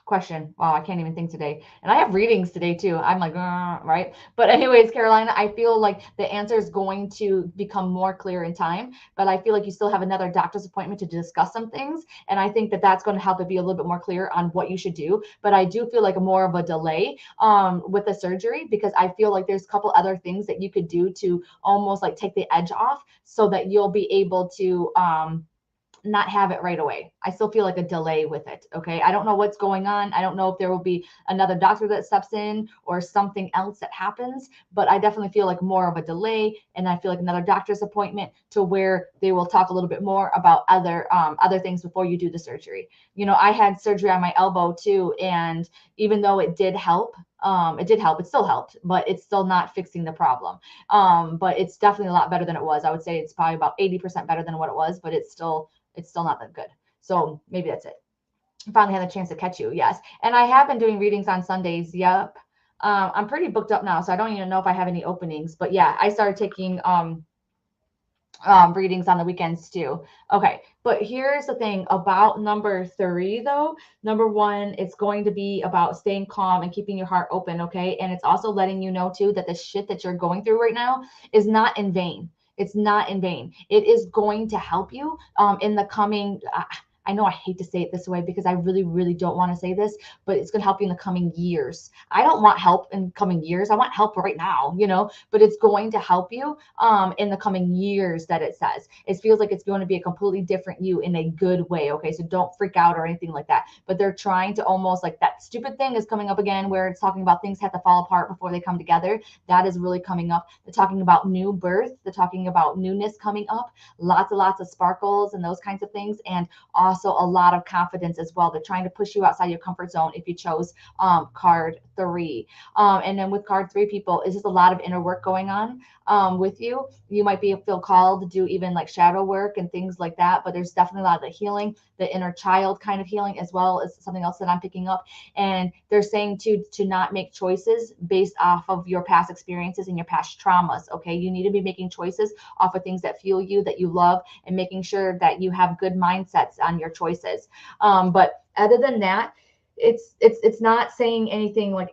Question. Wow, I can't even think today. And I have readings today too. I'm like, right. But anyways, Carolina, I feel like the answer is going to become more clear in time, but I feel like you still have another doctor's appointment to discuss some things. And I think that that's going to help it be a little bit more clear on what you should do. But I do feel like more of a delay with the surgery because I feel like there's a couple other things that you could do to almost like take the edge off so that you'll be able to not have it right away. I still feel like a delay with it. Okay. I don't know what's going on. I don't know if there will be another doctor that steps in or something else that happens, but I definitely feel like more of a delay. And I feel like another doctor's appointment to where they will talk a little bit more about other things before you do the surgery. You know, I had surgery on my elbow too. And even though it did help, it did help. It still helped, but it's still not fixing the problem. But it's definitely a lot better than it was. I would say it's probably about 80% better than what it was, but it's still not that good. So maybe that's it. Finally had a chance to catch you. Yes. And I have been doing readings on Sundays. Yep. I'm pretty booked up now, so I don't even know if I have any openings. But yeah, I started taking readings on the weekends too. Okay, but here's the thing about number three, though. Number one, it's going to be about staying calm and keeping your heart open. Okay, and it's also letting you know too that the shit that you're going through right now is not in vain. It's not in vain. It is going to help you in the coming. I know I hate to say it this way because I really, really don't want to say this, but it's going to help you in the coming years. I don't want help in coming years. I want help right now, but it's going to help you in the coming years that it says. It feels like it's going to be a completely different you in a good way. Okay. So don't freak out or anything like that. But they're trying to almost like that stupid thing is coming up again where it's talking about things have to fall apart before they come together. That is really coming up. They're talking about new birth. They're talking about newness coming up, lots and lots of sparkles and those kinds of things. And also a lot of confidence as well. They're trying to push you outside your comfort zone if you chose card three. And then with card three, people, it's just a lot of inner work going on with you. You might feel called to do even like shadow work and things like that, but there's definitely a lot of the healing, the inner child kind of healing, as well as something else that I'm picking up. And they're saying to not make choices based off of your past experiences and your past traumas. Okay, you need to be making choices off of things that fuel you, that you love, and making sure that you have good mindsets on your choices. But other than that, it's not saying anything like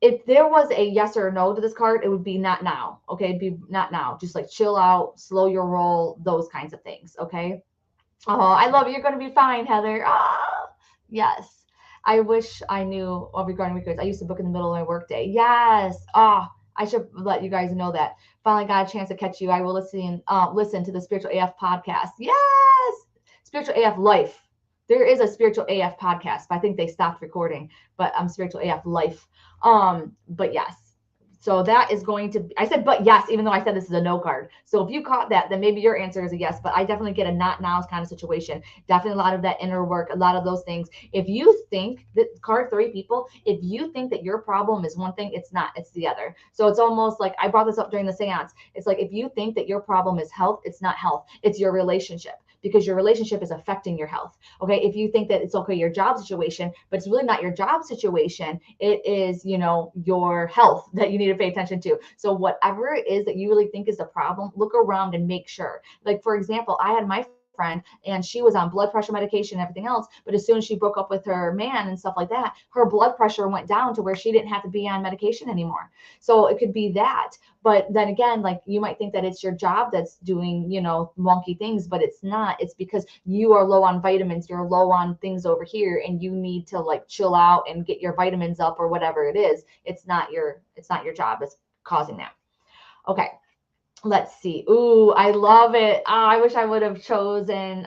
if there was a yes or no to this card, it would be not now. Okay, it'd be not now. Just like chill out, slow your roll, those kinds of things. Okay. Oh, I love it. You're gonna be fine, Heather. Ah, yes. I wish I knew regarding weekends. I used to book in the middle of my workday. Yes. Ah, I should let you guys know that. Finally got a chance to catch you. I will listen to the Spiritual AF podcast. Yes. Spiritual AF Life. There is a Spiritual AF podcast, but I think they stopped recording. But I'm Spiritual AF Life. But yes. So that is going to be, I said, but yes, even though I said this is a no card. So if you caught that, then maybe your answer is a yes, but I definitely get a not now kind of situation. Definitely a lot of that inner work, a lot of those things. If you think that card three, people, if you think that your problem is one thing, it's not, it's the other. So it's almost like I brought this up during the seance. It's like, if you think that your problem is health, it's not health, it's your relationship, because your relationship is affecting your health. Okay. If you think that it's okay, your job situation, but it's really not your job situation, it is, your health that you need to pay attention to. So whatever it is that you really think is the problem, look around and make sure. Like, for example, I had my boyfriend, and she was on blood pressure medication and everything else. But as soon as she broke up with her man and stuff like that, her blood pressure went down to where she didn't have to be on medication anymore. So it could be that. But then again, like you might think that it's your job that's doing, wonky things, but it's not. It's because you are low on vitamins, you're low on things over here, and you need to like chill out and get your vitamins up or whatever it is. It's not your job. It's causing that. Okay. Let's see. Ooh, I love it. I wish I would have chosen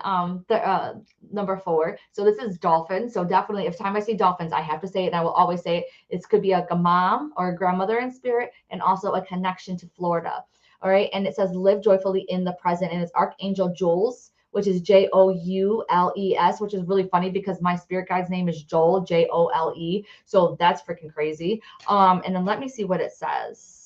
the number 4. So this is dolphins. So definitely, every time I see dolphins, I have to say it, and I will always say it. It could be like a mom or a grandmother in spirit, and also a connection to Florida. All right, and it says live joyfully in the present, and it's Archangel Jules, which is Joules, which is really funny because my spirit guide's name is Joel, Jole. So that's freaking crazy. And then let me see what it says.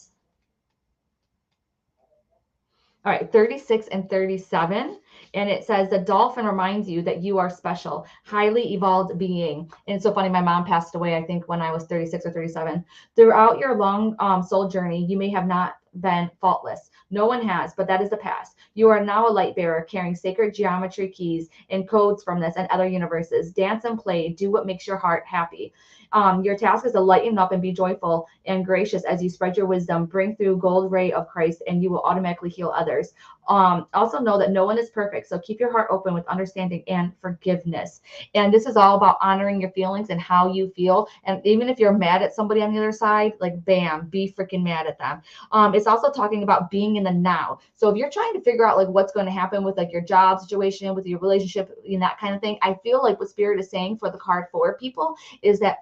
All right, 36 and 37. And it says the dolphin reminds you that you are special, highly evolved being. And it's so funny. My mom passed away, I think, when I was 36 or 37. Throughout your long soul journey, you may have not been faultless. No one has, but that is the past. You are now a light bearer carrying sacred geometry keys and codes from this and other universes. Dance and play. Do what makes your heart happy. Your task is to lighten up and be joyful and gracious as you spread your wisdom, bring through gold ray of Christ, and you will automatically heal others. Also know that no one is perfect, so keep your heart open with understanding and forgiveness. And this is all about honoring your feelings and how you feel. And even if you're mad at somebody on the other side, like bam, be freaking mad at them. It's also talking about being in the now. So if you're trying to figure out like what's going to happen with like your job situation, with your relationship, and that kind of thing, I feel like what Spirit is saying for the card 4 people is that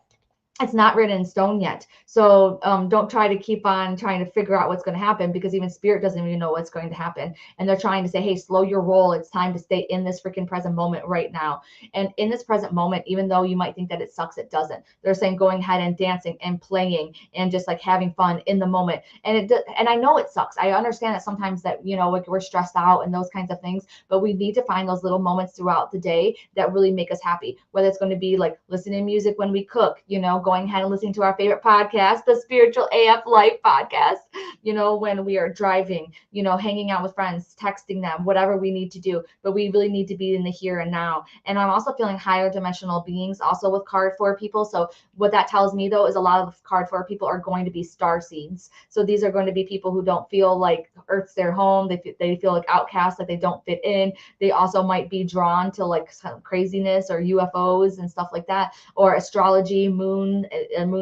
it's not written in stone yet. So don't try to keep on trying to figure out what's going to happen, because even Spirit doesn't even know what's going to happen. And they're trying to say, hey, slow your roll. It's time to stay in this freaking present moment right now. And in this present moment, even though you might think that it sucks, it doesn't. They're saying going ahead and dancing and playing and just like having fun in the moment. And I know it sucks. I understand that sometimes that, like we're stressed out and those kinds of things, but we need to find those little moments throughout the day that really make us happy, whether it's going to be like listening to music when we cook, going ahead and listening to our favorite podcast, the Spiritual AF Life podcast, when we are driving, hanging out with friends, texting them, whatever we need to do. But we really need to be in the here and now. And I'm also feeling higher dimensional beings also with card 4 people. So what that tells me, though, is a lot of card 4 people are going to be star seeds. So these are going to be people who don't feel like Earth's their home. They feel like outcasts, like they don't fit in. They also might be drawn to like some craziness or UFOs and stuff like that, or astrology, moon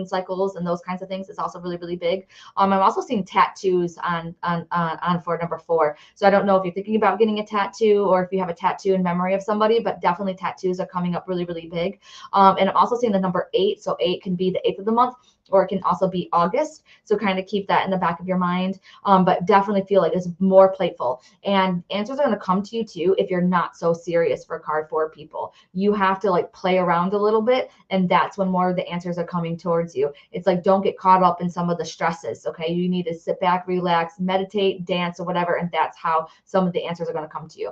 cycles and those kinds of things is also really, really big. I'm also seeing tattoos on for number 4. So I don't know if you're thinking about getting a tattoo or if you have a tattoo in memory of somebody, but definitely tattoos are coming up really, really big. And I'm also seeing the number 8. So 8 can be the 8th of the month, or it can also be August. So kind of keep that in the back of your mind. But definitely feel like it's more playful. And answers are going to come to you too if you're not so serious for card 4 people. You have to like play around a little bit, and that's when more of the answers are coming towards you. It's like, don't get caught up in some of the stresses. Okay. You need to sit back, relax, meditate, dance, or whatever. And that's how some of the answers are going to come to you.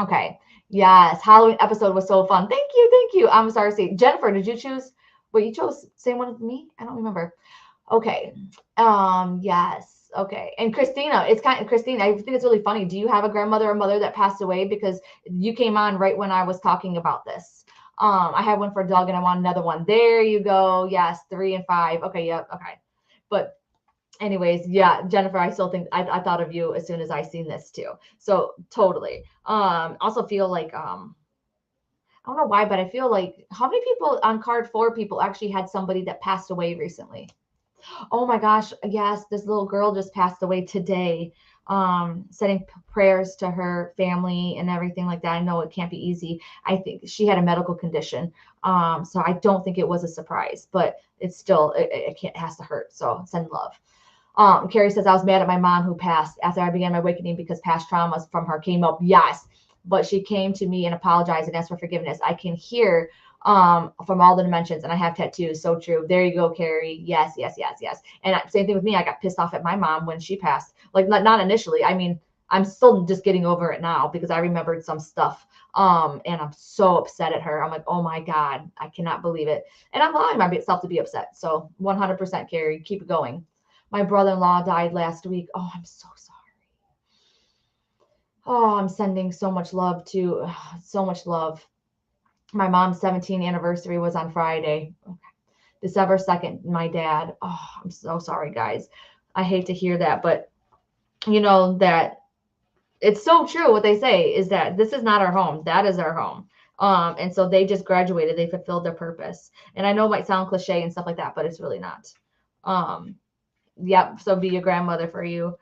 Okay. Yes. Halloween episode was so fun. Thank you. Thank you. I'm sorry. See, Jennifer, did you choose? Wait, you chose same one with me? I don't remember. Okay. Yes. Okay. And Christina, Christine, I think it's really funny. Do you have a grandmother or mother that passed away? Because you came on right when I was talking about this. I had one for Doug and I want another one. There you go. Yes. 3 and 5. Okay. Yep. Okay. But anyways, yeah, Jennifer, I still think I thought of you as soon as I seen this too. So totally. Also feel like, I don't know why, but I feel like how many people on card 4 people actually had somebody that passed away recently? Oh my gosh, yes, this little girl just passed away today. Sending prayers to her family and everything like that. I know it can't be easy. I think she had a medical condition. So I don't think it was a surprise, but it's still, it has to hurt. So send love. Carrie says, I was mad at my mom who passed after I began my awakening because past traumas from her came up. Yes, but she came to me and apologized and asked for forgiveness. I can hear from all the dimensions, and I have tattoos. So true. There you go, Carrie. Yes, yes, yes, yes. And same thing with me. I got pissed off at my mom when she passed. Like not initially. I mean, I'm still just getting over it now because I remembered some stuff. And I'm so upset at her. I'm like, oh my God, I cannot believe it. And I'm allowing myself to be upset. So 100% Carrie, keep it going. My brother-in-law died last week. Oh, I'm so sorry. Oh, I'm sending so much love to so much love. My mom's 17th anniversary was on Friday. December 2nd, my dad. Oh, I'm so sorry, guys. I hate to hear that, but you know that it's so true what they say is that this is not our home. That is our home. And so they just graduated. They fulfilled their purpose. And I know it might sound cliche and stuff like that, but it's really not. Um, yep. So be a grandmother for you.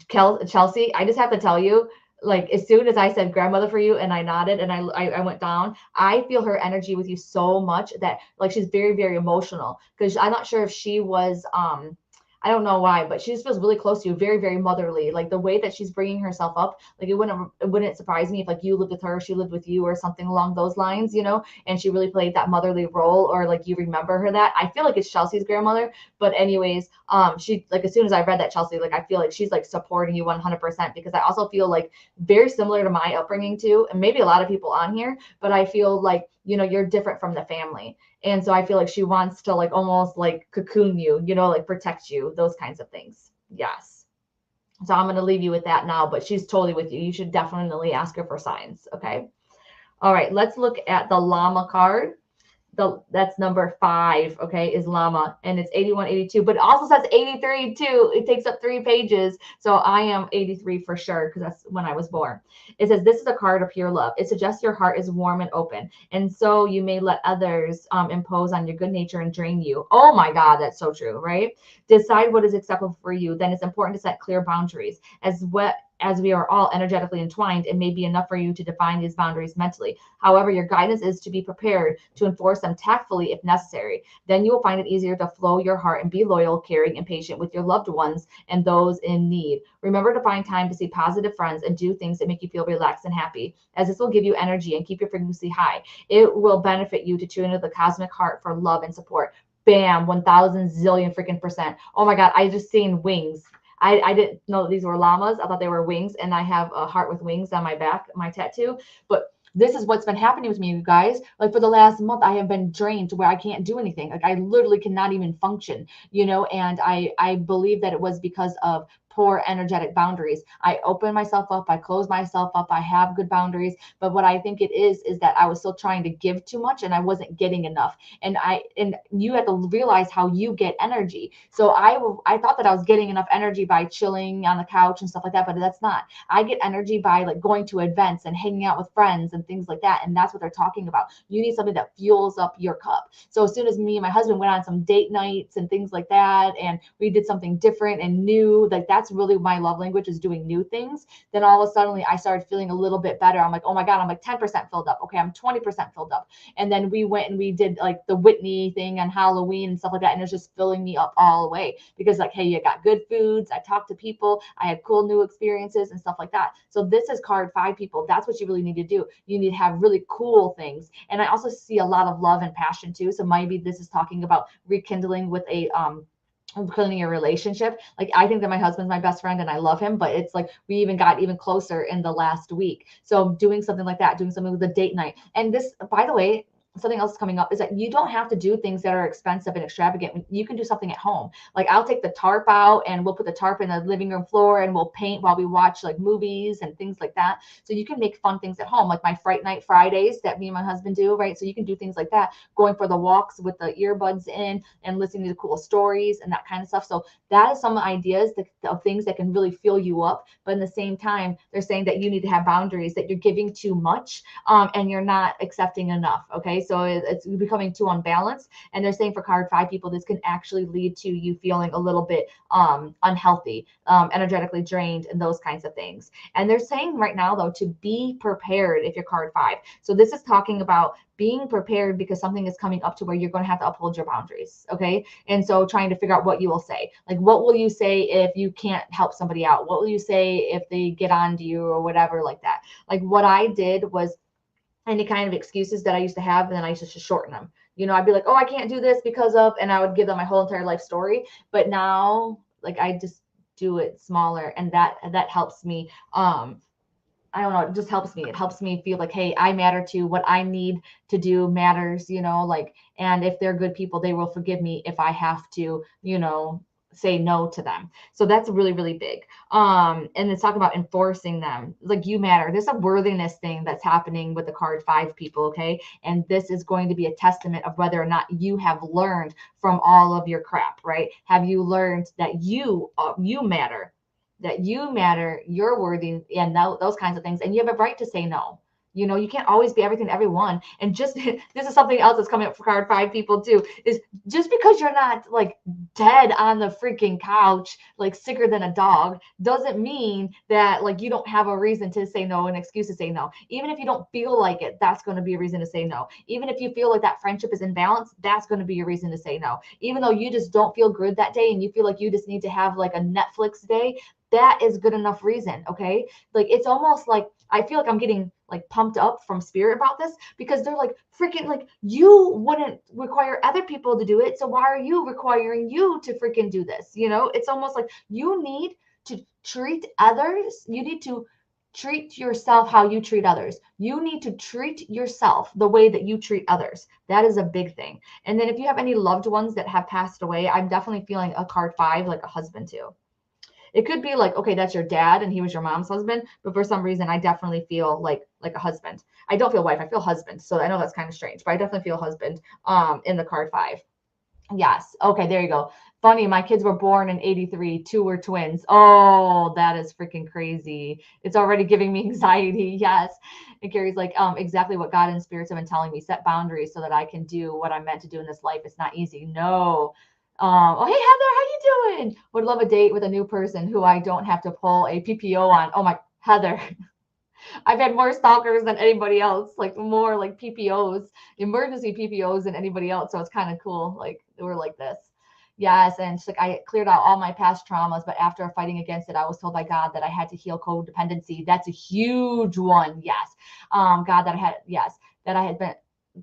Chelsea, I just have to tell you, like as soon as I said grandmother for you and I nodded and I went down, I feel her energy with you so much that like she's very, very emotional because I'm not sure if she was I don't know why, but she just feels really close to you, very, very motherly. Like the way that she's bringing herself up, like it wouldn't surprise me if like you lived with her, she lived with you, or something along those lines, you know. And she really played that motherly role, or like you remember her that. I feel like it's Chelsea's grandmother, but anyways, she like as soon as I read that, Chelsea, like I feel like she's like supporting you 100% because I also feel like very similar to my upbringing too, and maybe a lot of people on here, but I feel like you're different from the family, and so I feel like she wants to like almost like cocoon you, like protect you, those kinds of things. Yes. So I'm going to leave you with that now, but she's totally with you. You should definitely ask her for signs. Okay. All right. Let's look at the llama card. That's number 5, okay, is llama, and it's 81, 82, but it also says 83 too. It takes up 3 pages, so I am 83 for sure because that's when I was born. It says this is a card of pure love. It suggests your heart is warm and open, and so you may let others impose on your good nature and drain you. Oh my God, that's so true, right? Decide what is acceptable for you. Then it's important to set clear boundaries. As we are all energetically entwined, it may be enough for you to define these boundaries mentally. However, your guidance is to be prepared to enforce them tactfully if necessary. Then you will find it easier to flow your heart and be loyal, caring, and patient with your loved ones and those in need. Remember to find time to see positive friends and do things that make you feel relaxed and happy, as this will give you energy and keep your frequency high. It will benefit you to tune into the cosmic heart for love and support. Bam, 1,000 zillion freaking percent. Oh my God, I just seen wings. I didn't know these were llamas. I thought they were wings, and I have a heart with wings on my back, my tattoo. But this is what's been happening with me, you guys. Like for the last month, I have been drained to where I can't do anything. Like I literally cannot even function, and I believe that it was because of poor energetic boundaries. I open myself up, I close myself up, I have good boundaries. But what I think it is that I was still trying to give too much and I wasn't getting enough. And you have to realize how you get energy. So I thought that I was getting enough energy by chilling on the couch and stuff like that, but that's not. I get energy by like going to events and hanging out with friends and things like that. And that's what they're talking about. You need something that fuels up your cup. So as soon as me and my husband went on some date nights and things like that, and we did something different and new, like that's really my love language, is doing new things. Then all of a sudden I started feeling a little bit better. I'm like, oh my God, I'm like 10% filled up. Okay, I'm 20% filled up. And then we went and we did like the Whitney thing on Halloween and stuff like that. And it was just filling me up all the way because like, hey, you got good foods. I talked to people. I had cool new experiences and stuff like that. So this is card 5, people. That's what you really need to do. You need to have really cool things. And I also see a lot of love and passion too. So maybe this is talking about rekindling with rekindling a relationship. Like I think that my husband's my best friend and I love him, but it's like we even got even closer in the last week. So doing something like that, doing something with a date night. And this, by the way, something else coming up is that you don't have to do things that are expensive and extravagant. You can do something at home. Like I'll take the tarp out and we'll put the tarp in the living room floor and we'll paint while we watch like movies and things like that. So you can make fun things at home, like my Fright Night Fridays that me and my husband do, right? So you can do things like that, going for the walks with the earbuds in and listening to cool stories and that kind of stuff. So that is some ideas of things that can really fill you up. But in the same time, they're saying that you need to have boundaries, that you're giving too much and you're not accepting enough. Okay. So it's becoming too unbalanced. And they're saying for card 5, people, this can actually lead to you feeling a little bit unhealthy, energetically drained, and those kinds of things. And they're saying right now, though, to be prepared if you're card 5. So this is talking about being prepared because something is coming up to where you're going to have to uphold your boundaries. Okay. And so trying to figure out what you will say. Like, what will you say if you can't help somebody out? What will you say if they get on to you or whatever like that? Like, what I did was any kind of excuses that I used to have, and then I used to just shorten them. I'd be like, oh, I can't do this because of, and I would give them my whole entire life story. But now, like, I just do it smaller, and that helps me. I don't know, it just helps me. It helps me feel like, hey, I matter too. What I need to do matters, like, and if they're good people, they will forgive me if I have to, say no to them. So that's really, really big. And it's talking about enforcing them. Like, you matter. There's a worthiness thing that's happening with the card 5 people, okay? And this is going to be a testament of whether or not you have learned from all of your crap, right? Have you learned that you matter, that you matter, you're worthy, and those kinds of things, and you have a right to say no. You know, you can't always be everything to everyone. And just this is something else that's coming up for card 5 people too, is just because you're not like dead on the freaking couch, like sicker than a dog, doesn't mean that like you don't have a reason to say no, an excuse to say no. Even if you don't feel like it, that's going to be a reason to say no. Even if you feel like that friendship is imbalanced, that's going to be a reason to say no. Even though you just don't feel good that day and you feel like you just need to have like a Netflix day, that is good enough reason. Okay. Like, it's almost like I feel like I'm getting like pumped up from spirit about this, because they're like, freaking, like, you wouldn't require other people to do it, so why are you requiring you to freaking do this? You know, it's almost like you need to treat others, you need to treat yourself how you treat others. You need to treat yourself the way that you treat others. That is a big thing. And then if you have any loved ones that have passed away, I'm definitely feeling a card 5, like a husband too. It could be like, okay, that's your dad and he was your mom's husband, but for some reason I definitely feel like a husband. I don't feel wife, I feel husband. So I know that's kind of strange, but I definitely feel husband in the card 5. Yes. Okay, there you go. Funny, my kids were born in 83, 2 were twins. Oh, that is freaking crazy. It's already giving me anxiety. Yes. And Carrie's like, exactly what God and spirits have been telling me. Set boundaries so that I can do what I'm meant to do in this life. It's not easy. No. Oh, hey Heather, how you doing? Would love a date with a new person who I don't have to pull a PPO on. Oh my, Heather. I've had more stalkers than anybody else, like more like PPOs, emergency PPOs than anybody else. So it's kind of cool. Like, we're like this. Yes. And she's like, I cleared out all my past traumas, but after fighting against it, I was told by God that I had to heal codependency. That's a huge one. Yes. God, that I had, yes, that I had been,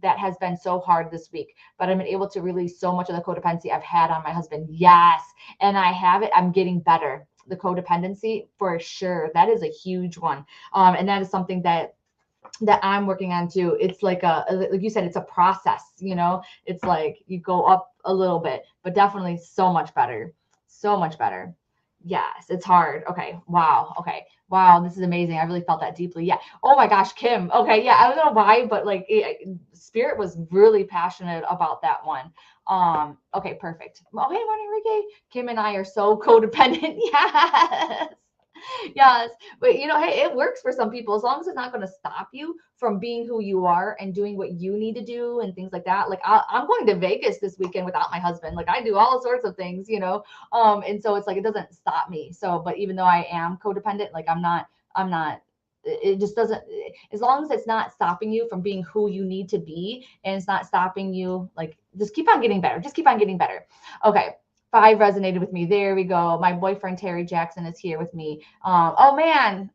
that has been so hard this week, but I've been able to release so much of the codependency I've had on my husband. Yes. And I have it. I'm getting better. The codependency, for sure. That is a huge one. And that is something that I'm working on too. It's like like you said, it's a process, you know, it's like you go up a little bit, but definitely so much better. So much better. Yes, it's hard. Okay. Wow. Okay. Wow. This is amazing. I really felt that deeply. Yeah. Oh my gosh, Kim. Okay. Yeah. I don't know why, but like Spirit was really passionate about that one. Okay. Perfect. Oh, hey, morning, Ricky. Kim and I are so codependent. Yes. Yes, but you know, hey, it works for some people as long as it's not going to stop you from being who you are and doing what you need to do and things like that. Like, I'm going to Vegas this weekend without my husband. Like, I do all sorts of things, you know. And so it's like it doesn't stop me. So, but even though I am codependent, like I'm not. It just doesn't. As long as it's not stopping you from being who you need to be, and it's not stopping you, like, just keep on getting better. Just keep on getting better. Okay. 5 resonated with me. There we go. My boyfriend Terry Jackson is here with me. Oh man,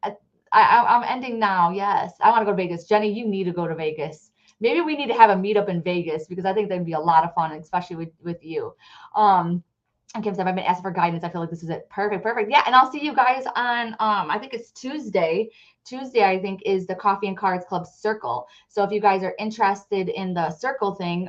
I'm ending now. Yes, I want to go to Vegas. Jenny, you need to go to Vegas. Maybe we need to have a meetup in Vegas, because I think that'd be a lot of fun, especially with you. And Kim said, I've been asking for guidance. I feel like this is it. Perfect, perfect. Yeah, and I'll see you guys on I think it's Tuesday. Tuesday, I think, is the Coffee and Cards Club Circle. So if you guys are interested in the circle thing,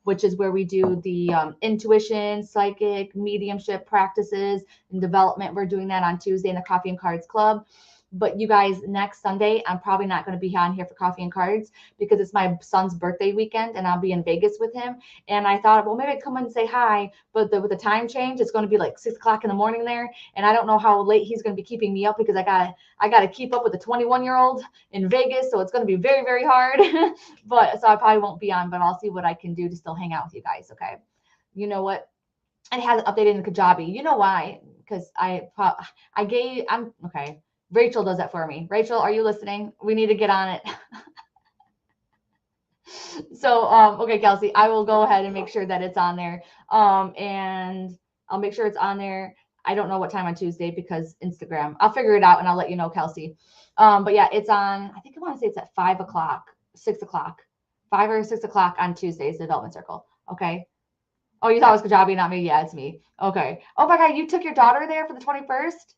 which is where we do the intuition, psychic, mediumship practices and development, we're doing that on Tuesday in the Coffee and Cards Club. But you guys, next Sunday, I'm probably not going to be on here for Coffee and Cards because it's my son's birthday weekend and I'll be in Vegas with him. And I thought, well, maybe I'd come and say hi. But with the time change, it's going to be like 6 o'clock in the morning there. And I don't know how late he's going to be keeping me up, because I got to keep up with the 21-year-old in Vegas. So it's going to be very, very hard. But so I probably won't be on, but I'll see what I can do to still hang out with you guys. Okay. You know what? It hasn't updated in Kajabi. You know why? Because I'm okay. Rachel does that for me. Rachel, are you listening? We need to get on it. So, okay, Kelsey, I will go ahead and make sure that it's on there. And I'll make sure it's on there. I don't know what time on Tuesday because Instagram. I'll figure it out and I'll let you know, Kelsey. But yeah, it's on, I think I want to say it's at 5 o'clock, 6 o'clock, 5 or 6 o'clock on Tuesdays, the Development Circle. Okay. Oh, you thought it was Kajabi, not me? Yeah, it's me. Okay. Oh my God, you took your daughter there for the 21st?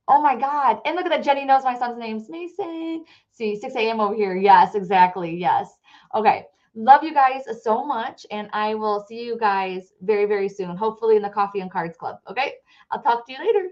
Oh my God. And look at that. Jenny knows my son's name's Mason. See, 6 a.m. over here. Yes, exactly. Yes. Okay. Love you guys so much. And I will see you guys very, very soon, hopefully in the Coffee and Cards Club. Okay. I'll talk to you later.